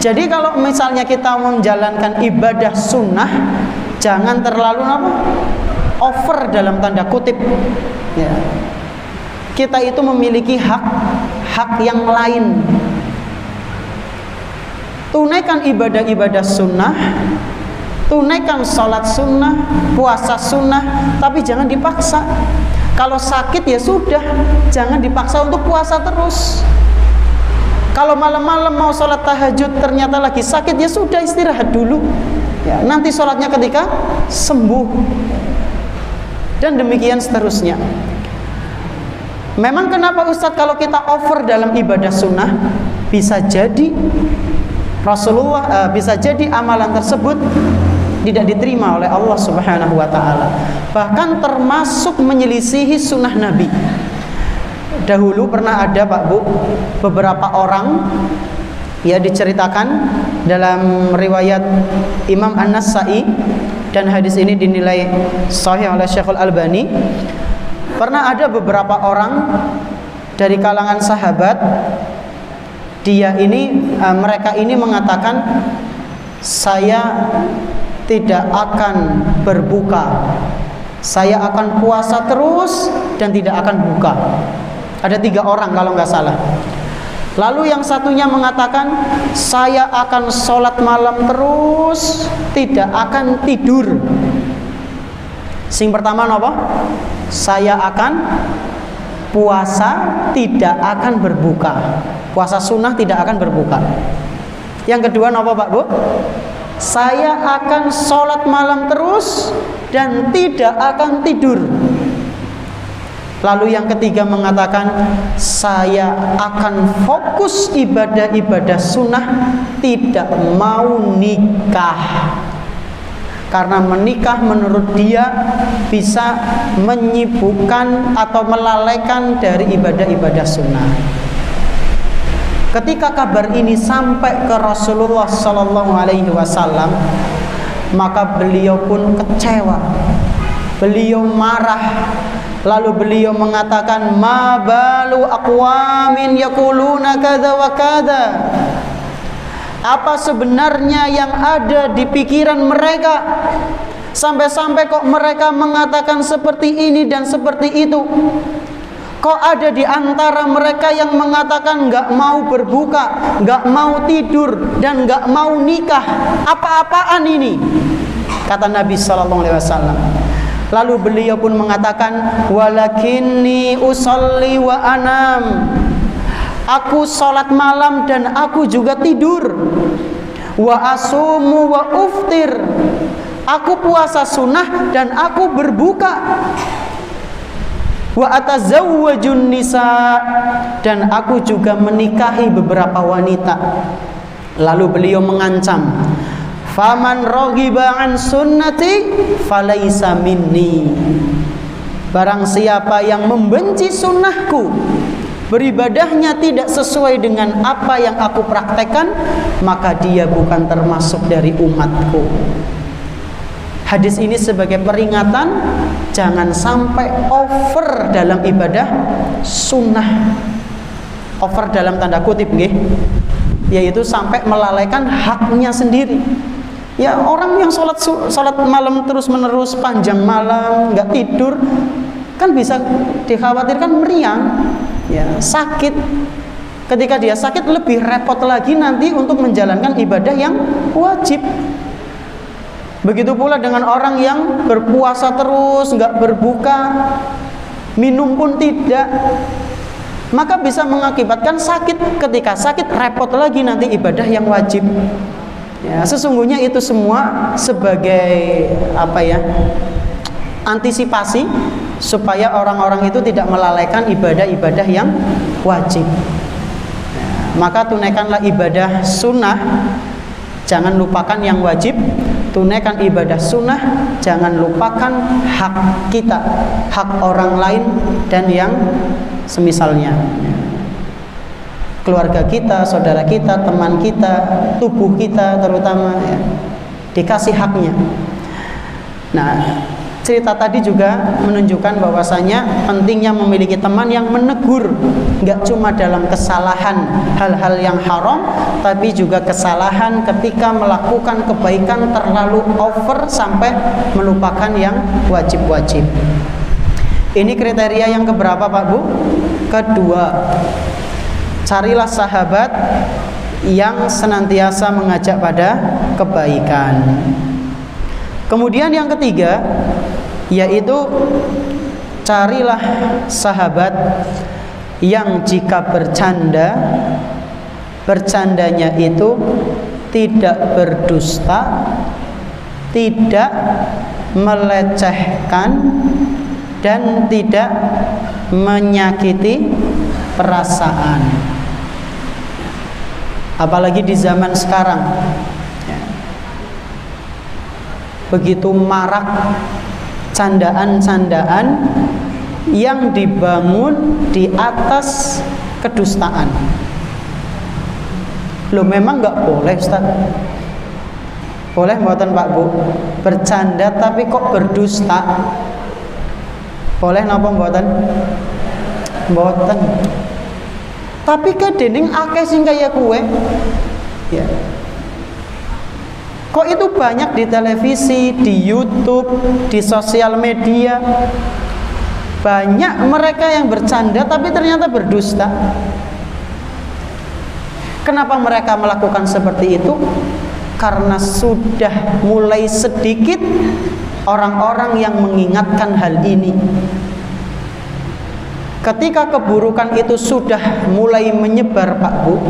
Jadi kalau misalnya kita menjalankan ibadah sunnah, jangan terlalu over dalam tanda kutip. Kita itu memiliki hak yang lain. Tunaikan ibadah-ibadah sunnah, tunaikan sholat sunnah, puasa sunnah, tapi jangan dipaksa. Kalau sakit ya sudah, jangan dipaksa untuk puasa terus. Kalau malam-malam mau sholat tahajud ternyata lagi sakit, ya sudah istirahat dulu. Nanti sholatnya ketika sembuh. Dan demikian seterusnya. Memang kenapa Ustadz kalau kita over dalam ibadah sunnah, bisa jadi Rasulullah, bisa jadi amalan tersebut tidak diterima oleh Allah Subhanahu wa taala. Bahkan termasuk menyelisihi sunnah Nabi. Dahulu pernah ada Pak Bu, beberapa orang, diceritakan dalam riwayat Imam An-Nasa'i, dan hadis ini dinilai sahih oleh Syekhul Albani. Pernah ada beberapa orang dari kalangan sahabat, mereka ini mengatakan, saya tidak akan berbuka, saya akan puasa terus dan tidak akan buka. Ada 3 orang kalau nggak salah. Lalu yang satunya mengatakan, saya akan sholat malam terus, tidak akan tidur. Sing pertama apa? Saya akan puasa, tidak akan berbuka. Puasa sunnah tidak akan berbuka. Yang kedua apa Pak Bu? Saya akan sholat malam terus dan tidak akan tidur. Lalu yang ketiga mengatakan, saya akan fokus ibadah-ibadah sunnah, tidak mau nikah. Karena menikah menurut dia bisa menyibukkan atau melalaikan dari ibadah-ibadah sunnah. Ketika kabar ini sampai ke Rasulullah SAW, maka beliau pun kecewa, beliau marah. Lalu beliau mengatakan, ma balu aqwamin yaquluna kadza wa kadza. Apa sebenarnya yang ada di pikiran mereka sampai-sampai kok mereka mengatakan seperti ini dan seperti itu? Kok ada di antara mereka yang mengatakan nggak mau berbuka, nggak mau tidur, dan nggak mau nikah? Apa-apaan ini? Kata Nabi SAW. Lalu beliau pun mengatakan, walakinni usolli wa anam. Aku sholat malam dan aku juga tidur. Wa asumu wa uftir. Aku puasa sunnah dan aku berbuka. Wa atazawwajun nisa, dan aku juga menikahi beberapa wanita. Lalu beliau mengancam, faman raghiba an sunnati falaisa minni. Barang siapa yang membenci sunnahku, beribadahnya tidak sesuai dengan apa yang aku praktekkan, maka dia bukan termasuk dari umatku. Hadis ini sebagai peringatan, jangan sampai over dalam ibadah sunnah. Over dalam tanda kutip, yaitu sampai melalaikan haknya sendiri. Ya, orang yang sholat malam terus menerus, panjang malam, nggak tidur, kan bisa dikhawatirkan meriang, ya, sakit. Ketika dia sakit, lebih repot lagi nanti untuk menjalankan ibadah yang wajib. Begitu pula dengan orang yang berpuasa terus, nggak berbuka, minum pun tidak, maka bisa mengakibatkan sakit. Ketika sakit, repot lagi nanti ibadah yang wajib. Ya, sesungguhnya itu semua sebagai antisipasi supaya orang-orang itu tidak melalaikan ibadah-ibadah yang wajib. Maka tunaikanlah ibadah sunnah, jangan lupakan yang wajib. Tunaikan ibadah sunnah, jangan lupakan hak kita, hak orang lain dan yang semisalnya. Keluarga kita, saudara kita, teman kita, tubuh kita terutama, ya, dikasih haknya. Nah, cerita tadi juga menunjukkan bahwasanya pentingnya memiliki teman yang menegur, nggak cuma dalam kesalahan hal-hal yang haram, tapi juga kesalahan ketika melakukan kebaikan terlalu over sampai melupakan yang wajib-wajib. Ini kriteria yang keberapa Pak Bu? Kedua, carilah sahabat yang senantiasa mengajak pada kebaikan. Kemudian yang ketiga, yaitu carilah sahabat yang jika bercandanya itu tidak berdusta, tidak melecehkan, dan tidak menyakiti perasaan. Apalagi di zaman sekarang, begitu marak candaan-candaan yang dibangun di atas kedustaan. Loh, memang nggak boleh Ustaz? Boleh mboten Pak Bu? Bercanda tapi kok berdusta? Boleh napa mboten? Mboten. Tapi kedening akeh sing kaya kowe. Ya. Kok itu banyak di televisi, di YouTube, di sosial media. Banyak mereka yang bercanda tapi ternyata berdusta. Kenapa mereka melakukan seperti itu? Karena sudah mulai sedikit orang-orang yang mengingatkan hal ini. Ketika keburukan itu sudah mulai menyebar, Pak Bu,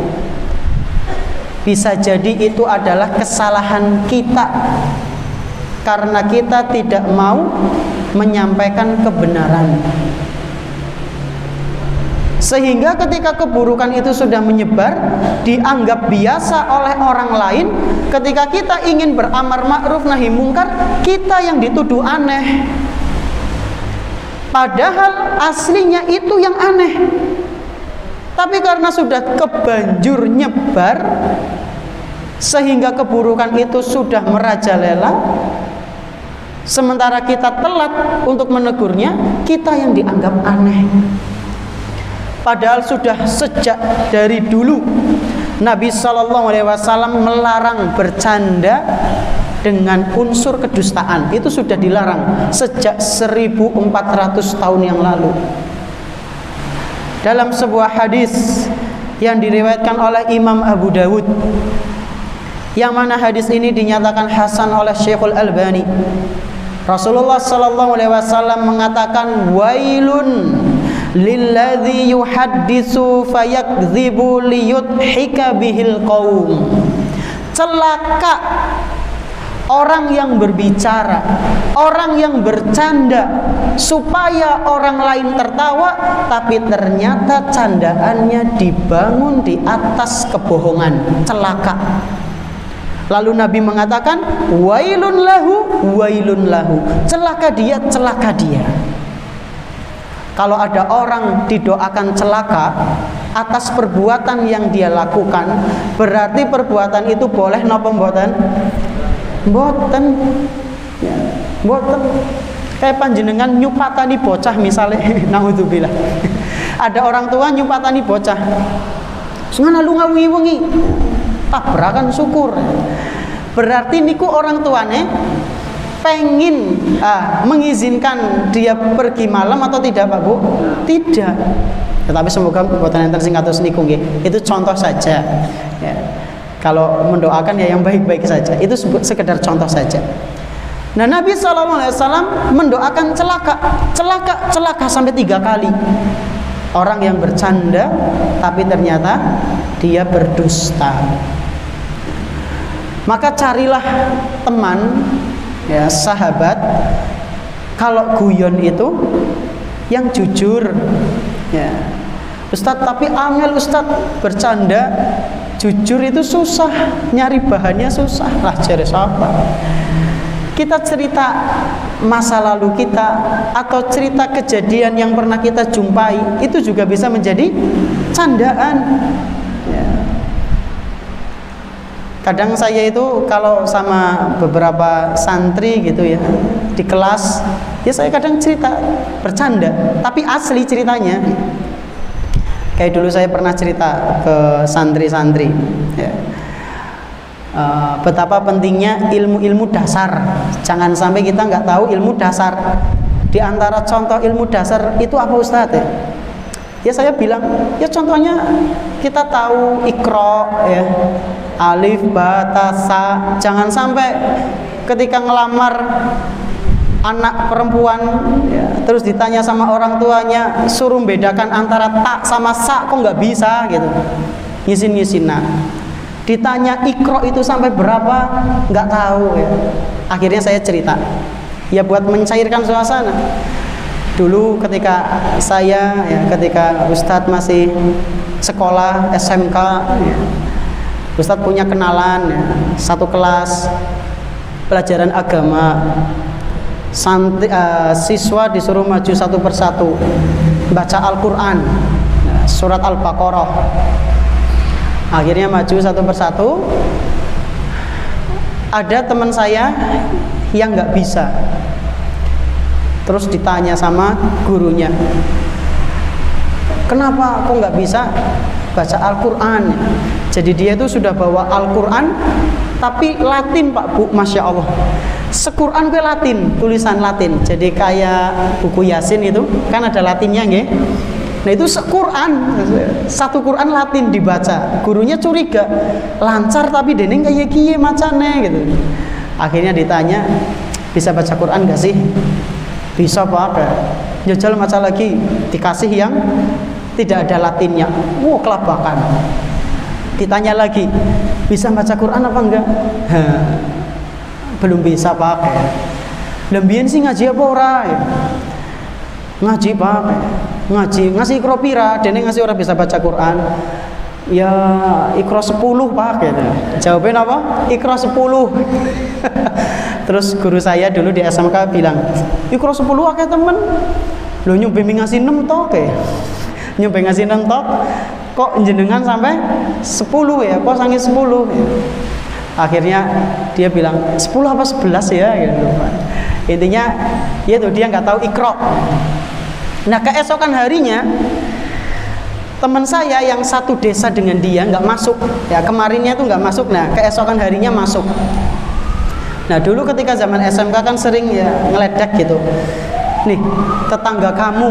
bisa jadi itu adalah kesalahan kita karena kita tidak mau menyampaikan kebenaran. Sehingga ketika keburukan itu sudah menyebar, dianggap biasa oleh orang lain. Ketika kita ingin beramar ma'ruf nahi mungkar, kita yang dituduh aneh. Padahal aslinya itu yang aneh. Tapi karena sudah kebanjur nyebar, sehingga keburukan itu sudah merajalela, sementara kita telat untuk menegurnya, kita yang dianggap aneh. Padahal sudah sejak dari dulu Nabi SAW melarang bercanda dengan unsur kedustaan. Itu sudah dilarang sejak 1400 tahun yang lalu. Dalam sebuah hadis yang diriwayatkan oleh Imam Abu Dawud, yang mana hadis ini dinyatakan hasan oleh Syekhul Albani, Rasulullah SAW mengatakan, wailun lilladzi yuhaddisu fayakdzibu liyudhika bihil qaum. Celaka orang yang berbicara, orang yang bercanda supaya orang lain tertawa, tapi ternyata candaannya dibangun di atas kebohongan. Celaka. Lalu Nabi mengatakan, wailun lahu, celaka dia, celaka dia. Kalau ada orang didoakan celaka atas perbuatan yang dia lakukan, berarti perbuatan itu boleh napa mboten? Mboten. Ya, mboten. Kayak panjenengan nyupatani bocah misalnya, naudzubillah. Ada orang tua nyupatani bocah. Sungana lu ngawi-wengi. Tabrakan syukur. Berarti niku orang tuane pengen mengizinkan dia pergi malam atau tidak, Pak Bu? Tidak. Tetapi semoga buatan enten sing kados niku nggih. Itu contoh saja. Ya. Kalau mendoakan ya yang baik-baik saja. Itu sekedar contoh saja. Nah, Nabi SAW mendoakan celaka sampai 3 kali. Orang yang bercanda tapi ternyata dia berdusta. Maka carilah teman, ya, sahabat, kalau guyon itu yang jujur. Ya. Ustadz, tapi angel Ustadz bercanda jujur itu susah, nyari bahannya susah lah, cari siapa? Kita cerita masa lalu kita atau cerita kejadian yang pernah kita jumpai, itu juga bisa menjadi candaan. Ya. Kadang saya itu kalau sama beberapa santri gitu ya di kelas, ya saya kadang cerita bercanda, tapi asli ceritanya. Kayak dulu saya pernah cerita ke santri-santri, ya, betapa pentingnya ilmu-ilmu dasar. Jangan sampai kita nggak tahu ilmu dasar. Di antara contoh ilmu dasar itu apa, Ustadz? Ya saya bilang, ya contohnya kita tahu Iqra, ya, alif, ba, ta, sa. Jangan sampai ketika ngelamar anak perempuan, ya, terus ditanya sama orang tuanya, suruh bedakan antara ta sama sa, kok nggak bisa gitu, ngisin-ngisin. Nah, ditanya Iqra itu sampai berapa, nggak tahu, ya. Akhirnya saya cerita, ya buat mencairkan suasana. Dulu ketika saya, ya, ketika Ustadz masih sekolah SMK, ya, Ustadz punya kenalan, ya, satu kelas pelajaran agama. Siswa disuruh maju satu persatu baca Al-Quran, surat Al-Baqarah. Akhirnya maju satu persatu. Ada teman saya yang nggak bisa, Terus ditanya sama gurunya, kenapa kok nggak bisa baca Al-Quran? Jadi dia itu sudah bawa Al-Quran tapi Latin Pak Bu, Masya Allah. Sequran gue Latin, tulisan Latin. Jadi kayak buku Yasin itu kan ada Latinnya nggih. Nah itu Quran, satu Quran Latin dibaca. Gurunya curiga, lancar tapi dening kayak kiye macane gitu. Akhirnya ditanya, bisa baca Quran gak sih? Bisa Pak. Jajal maca lagi, dikasih yang tidak ada Latinnya. Kelabakan. Ditanya lagi, bisa baca Quran apa enggak? Belum bisa Pak. Lembien sih ngaji apa ora? Ngaji Pak. Ngaji, ngasih ikro pira, dene ngasih orang bisa baca Quran. Ya ikro 10 Pak gitu. Jawabnya apa? Ikro 10. Terus guru saya dulu di SMK bilang, ikro 10 akeh temen. Lho nyumbang ngasih 6 tok ya. Nyumbang ngasih 6 tok. Kok jenengan sampai 10 ya? Kok sangi 10 ya? Akhirnya dia bilang 10 apa 11 ya gitu Pak. Intinya ya tuh dia nggak tahu ikro. Nah keesokan harinya teman saya yang satu desa dengan dia nggak masuk ya, kemarinnya tuh nggak masuk. Nah keesokan harinya masuk. Nah dulu ketika zaman SMK kan sering ya ngeledek gitu, nih tetangga kamu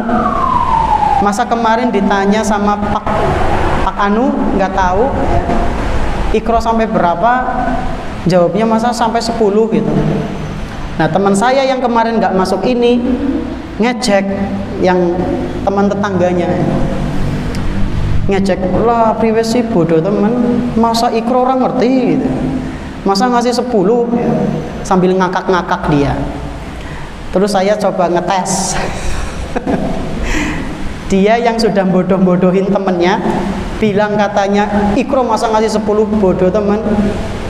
masa kemarin ditanya sama Pak Anu nggak tahu ya, ikro sampai berapa, jawabnya masa sampai 10 gitu. Nah teman saya yang kemarin nggak masuk ini ngecek yang teman tetangganya, ngecek lah privasi bodoh teman, masa ikro orang ngerti gitu, masa ngasih 10 ya. Sambil ngakak-ngakak dia. Terus saya coba ngetes dia yang sudah bodoh-bodohin temennya bilang katanya ikro masa ngasih 10, bodoh teman.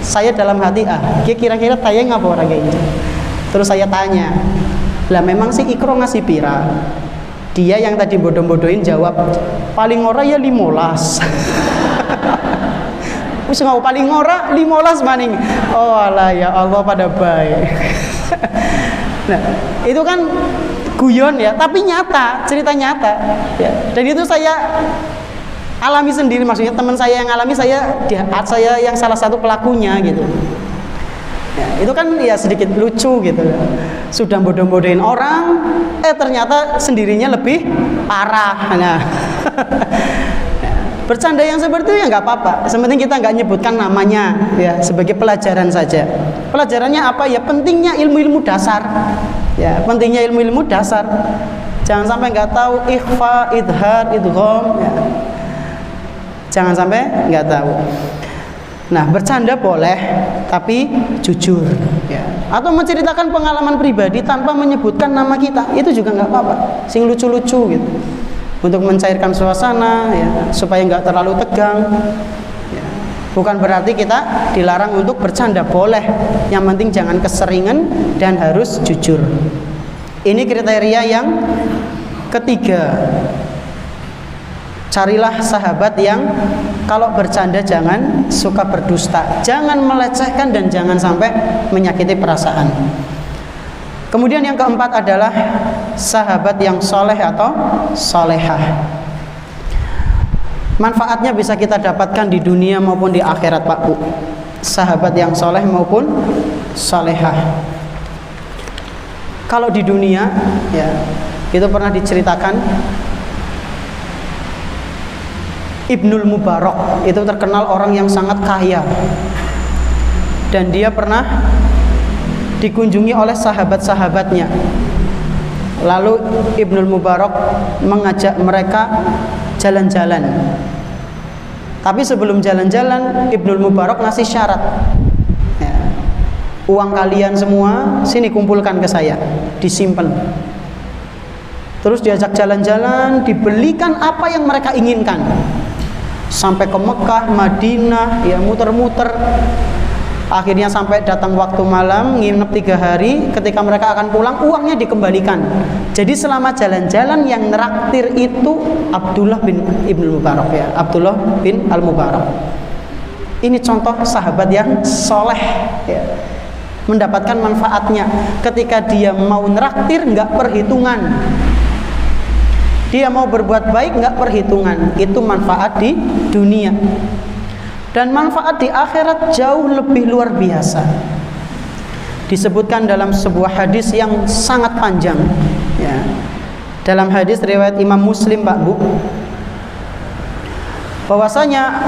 Saya dalam hati kira-kira tayang apa orang kayak gitu. Terus saya tanya, lah memang sih ikro ngasih pira? Dia yang tadi bodoh-bodohin jawab, paling ora ya 15. Wis ngau paling ora 15 maning. Oh alah ya Allah pada baik. Nah itu kan guyon ya, tapi nyata, cerita nyata ya. Dan itu saya alami sendiri, maksudnya teman saya yang alami, saya yang salah satu pelakunya gitu ya. Itu kan ya sedikit lucu gitu, sudah bodoh-bodohin orang ternyata sendirinya lebih parah. Nah bercanda yang seperti itu ya nggak apa-apa, sepenting kita nggak nyebutkan namanya ya, sebagai pelajaran saja. Pelajarannya apa ya, pentingnya ilmu-ilmu dasar ya, pentingnya ilmu-ilmu dasar. Jangan sampai nggak tahu ikhfa, idhar, idgham ya. Jangan sampai nggak tahu. Nah bercanda boleh tapi jujur ya. Atau menceritakan pengalaman pribadi tanpa menyebutkan nama kita, itu juga nggak apa-apa, sing lucu-lucu gitu, untuk mencairkan suasana ya, supaya nggak terlalu tegang ya. Bukan berarti kita dilarang untuk bercanda, boleh, yang penting jangan keseringan dan harus jujur. Ini kriteria yang ketiga. Carilah sahabat yang kalau bercanda jangan suka berdusta, jangan melecehkan, dan jangan sampai menyakiti perasaan. Kemudian yang keempat adalah sahabat yang soleh atau solehah. Manfaatnya bisa kita dapatkan di dunia maupun di akhirat Pak Bu. Sahabat yang soleh maupun solehah. Kalau di dunia ya, itu pernah diceritakan Ibnul Mubarak itu terkenal orang yang sangat kaya, dan dia pernah dikunjungi oleh sahabat-sahabatnya. Lalu Ibnul Mubarak mengajak mereka jalan-jalan. Tapi sebelum jalan-jalan, Ibnul Mubarak ngasih syarat ya, uang kalian semua sini kumpulkan ke saya, disimpan. Terus diajak jalan-jalan, dibelikan apa yang mereka inginkan. Sampai ke Mekah, Madinah, ya muter-muter. Akhirnya sampai datang waktu malam, nginep 3 hari. Ketika mereka akan pulang, uangnya dikembalikan. Jadi selama jalan-jalan yang neraktir itu Abdullah bin Ibnu Mubarak ya, Abdullah bin Al-Mubarak. Ini contoh sahabat yang soleh ya. mendapatkan manfaatnya. Ketika dia mau neraktir nggak perhitungan, dia mau berbuat baik nggak perhitungan. Itu manfaat di dunia. Dan manfaat di akhirat jauh lebih luar biasa. Disebutkan dalam sebuah hadis yang sangat panjang, ya. Dalam hadis riwayat Imam Muslim, Pak Bu, bahwasanya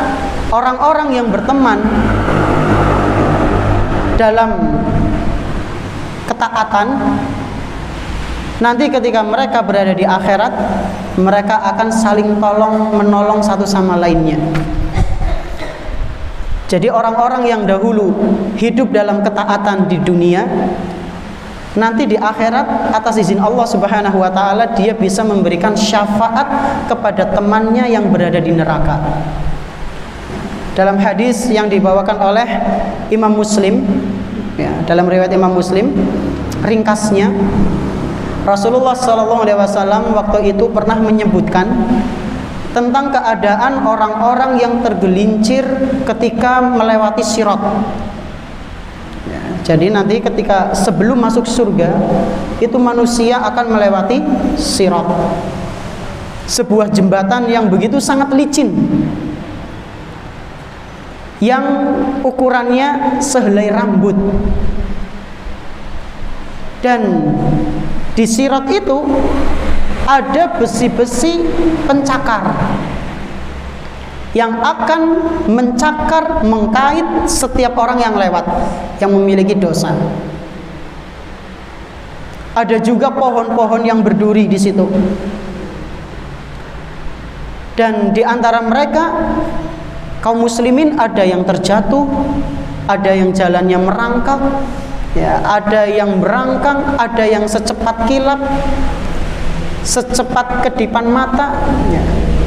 orang-orang yang berteman dalam ketaatan, nanti ketika mereka berada di akhirat, mereka akan saling tolong menolong satu sama lainnya. Jadi orang-orang yang dahulu hidup dalam ketaatan di dunia, nanti di akhirat atas izin Allah Subhanahu wa taala dia bisa memberikan syafaat kepada temannya yang berada di neraka. Dalam hadis yang dibawakan oleh Imam Muslim, ya, dalam riwayat Imam Muslim, ringkasnya Rasulullah SAW waktu itu pernah menyebutkan tentang keadaan orang-orang yang tergelincir ketika melewati sirat. Ya, jadi nanti ketika sebelum masuk surga itu manusia akan melewati sirat, sebuah jembatan yang begitu sangat licin, yang ukurannya sehelai rambut. Dan di sirat itu ada besi-besi pencakar yang akan mencakar, mengkait setiap orang yang lewat, yang memiliki dosa. Ada juga pohon-pohon yang berduri di situ. Dan di antara mereka kaum muslimin ada yang terjatuh, ada yang jalannya merangkak, ya, ada yang berangkang, ada yang secepat kilat, secepat kedipan mata, ya.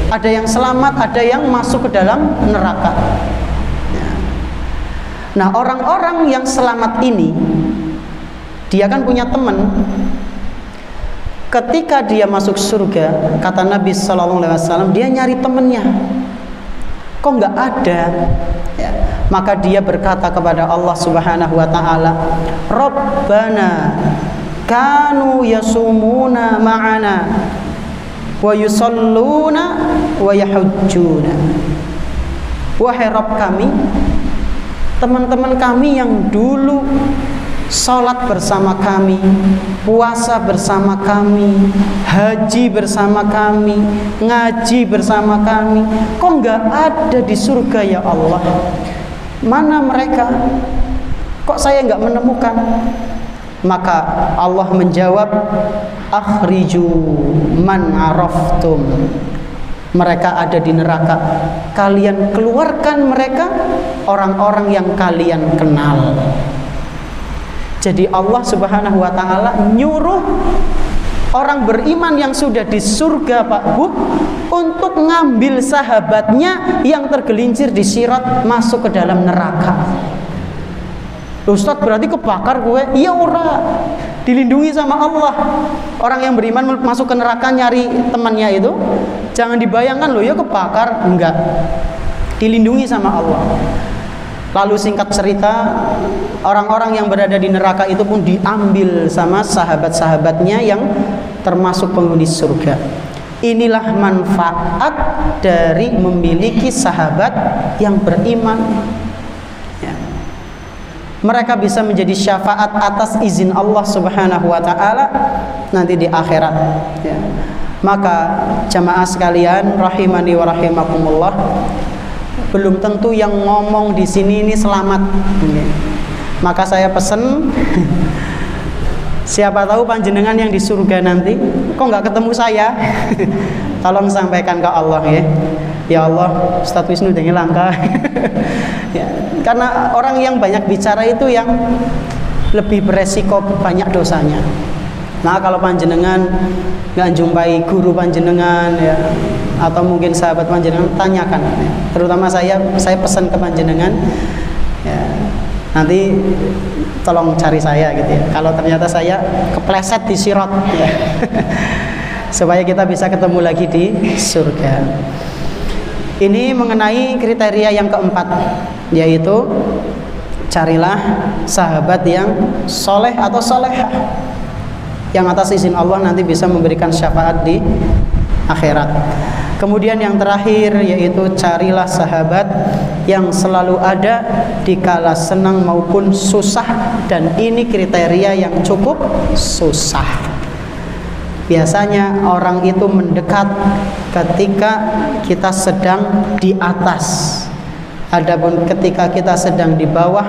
Ada yang selamat, ada yang masuk ke dalam neraka, ya. Nah, orang-orang yang selamat ini, dia kan punya teman. Ketika dia masuk surga, kata Nabi SAW, dia nyari temannya, kok nggak ada, ya. Maka dia berkata kepada Allah Subhanahu wa taala, Rabbana kanu yasumuna ma'ana wa yusalluna wa yahujjuna. Wahai Rabb kami, teman-teman kami yang dulu sholat bersama kami, puasa bersama kami, haji bersama kami, ngaji bersama kami, kok nggak ada di surga ya Allah? Mana mereka? Kok saya nggak menemukan? Maka Allah menjawab, akhriju man araftum. Mereka ada di neraka, kalian keluarkan mereka, orang-orang yang kalian kenal. Jadi Allah Subhanahu wa taala nyuruh orang beriman yang sudah di surga, Pak Bu, untuk ngambil sahabatnya yang tergelincir di sirat masuk ke dalam neraka. Ustadz, berarti kebakar gue? Iya, ora, dilindungi sama Allah. Orang yang beriman masuk ke neraka nyari temannya itu, jangan dibayangkan loh ya kebakar, enggak, dilindungi sama Allah. Lalu singkat cerita, orang-orang yang berada di neraka itu pun diambil sama sahabat-sahabatnya yang termasuk penghuni surga. Inilah manfaat dari memiliki sahabat yang beriman, ya. Mereka bisa menjadi syafaat atas izin Allah Subhanahu wa taala nanti di akhirat, ya. Maka jamaah sekalian rahimani wa rahimakumullah, belum tentu yang ngomong di sini ini selamat. Maka saya pesen, siapa tahu panjenengan yang di surga nanti, kok nggak ketemu saya? Tolong sampaikan ke Allah, ya. Ya Allah, Ustadz Wisnu dengan langka. Ya, karena orang yang banyak bicara itu yang lebih beresiko banyak dosanya. Nah, kalau panjenengan nggak jumpai guru panjenengan, ya, atau mungkin sahabat panjenengan, tanyakan, ya. Terutama saya pesan ke panjenengan, ya, nanti tolong cari saya gitu, ya. Kalau ternyata saya kepleset di sirat, ya. Supaya kita bisa ketemu lagi di surga. Ini mengenai kriteria yang keempat, yaitu carilah sahabat yang soleh atau solehah, yang atas izin Allah nanti bisa memberikan syafaat di akhirat. Kemudian yang terakhir yaitu carilah sahabat yang selalu ada di kala senang maupun susah, dan ini kriteria yang cukup susah. Biasanya orang itu mendekat ketika kita sedang di atas. Adapun ketika kita sedang di bawah,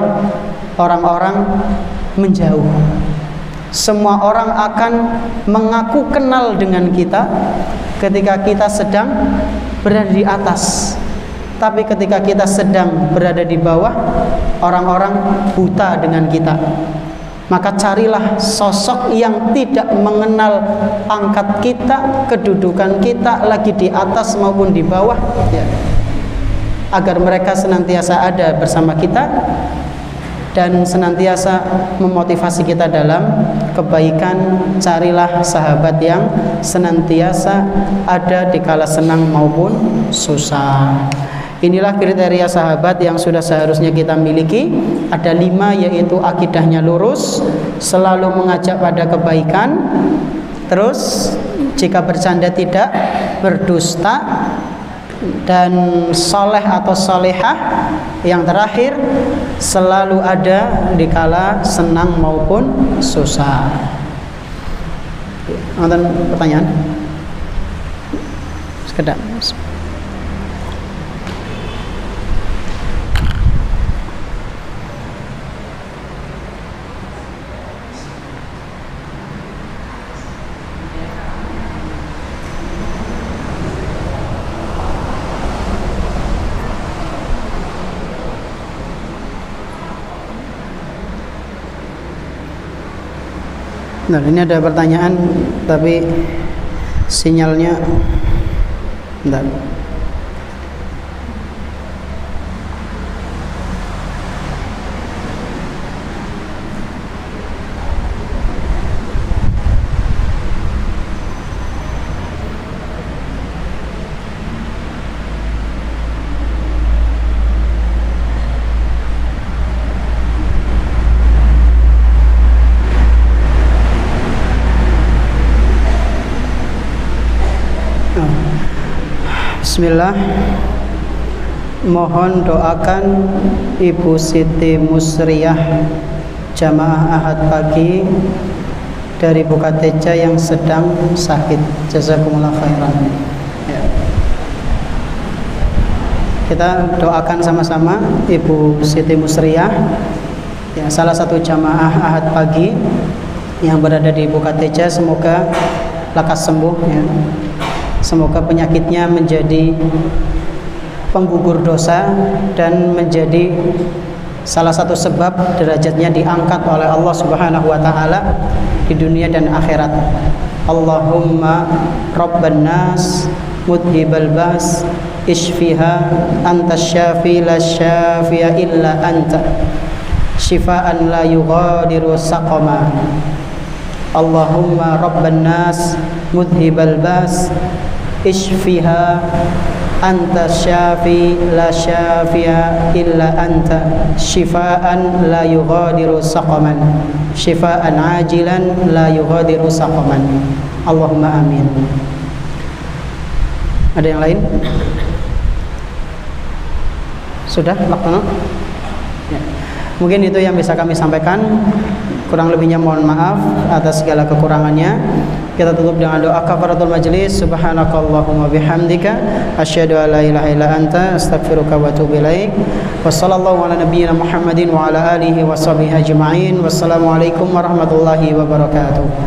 orang-orang menjauh. Semua orang akan mengaku kenal dengan kita ketika kita sedang berada di atas. Tapi ketika kita sedang berada di bawah, orang-orang buta dengan kita. Maka carilah sosok yang tidak mengenal pangkat kita, kedudukan kita, lagi di atas maupun di bawah, ya, agar mereka senantiasa ada bersama kita dan senantiasa memotivasi kita dalam kebaikan. Carilah sahabat yang senantiasa ada di kala senang maupun susah. Inilah kriteria sahabat yang sudah seharusnya kita miliki. Ada 5, yaitu akidahnya lurus, selalu mengajak pada kebaikan, terus jika bercanda tidak berdusta, dan soleh atau solehah. Yang terakhir, selalu ada di kala senang maupun susah. Nonton pertanyaan? Sekedar. Nah, ini ada pertanyaan tapi sinyalnya bentar. Bismillah. Mohon doakan Ibu Siti Musriyah jamaah Ahad pagi dari Bukateja yang sedang sakit. Jazakumullah khairan. Ya. Kita doakan sama-sama Ibu Siti Musriyah, ya, salah satu jamaah Ahad pagi yang berada di Bukateja, semoga lekas sembuh, ya. Semoga penyakitnya menjadi penggugur dosa dan menjadi salah satu sebab derajatnya diangkat oleh Allah Subhanahu wa taala di dunia dan akhirat. Allahumma rabban nas mudhibal bas ishfiha anta syafi la syafi'a illa anta shifaan la yughadiru saqama. Allahumma rabban nas mudhibal bas ishfiha anta syafi la syafi'a illa anta shifaan la yughadiru saqaman shifaan ajilan la yughadiru saqaman. Allahumma amin. Ada yang lain? Sudah waktunya? Ya. Mungkin itu yang bisa kami sampaikan. Kurang lebihnya mohon maaf atas segala kekurangannya. Kita tutup dengan doa kafaratul majlis. Subhanakallahumma bihamdika asyhadu an la ilaha illa anta astaghfiruka wa atubu ilaik. Wassallallahu ala nabiyyina Muhammadin wa ala alihi wa sahbihi ajma'in. Wassalamualaikum warahmatullahi wabarakatuh.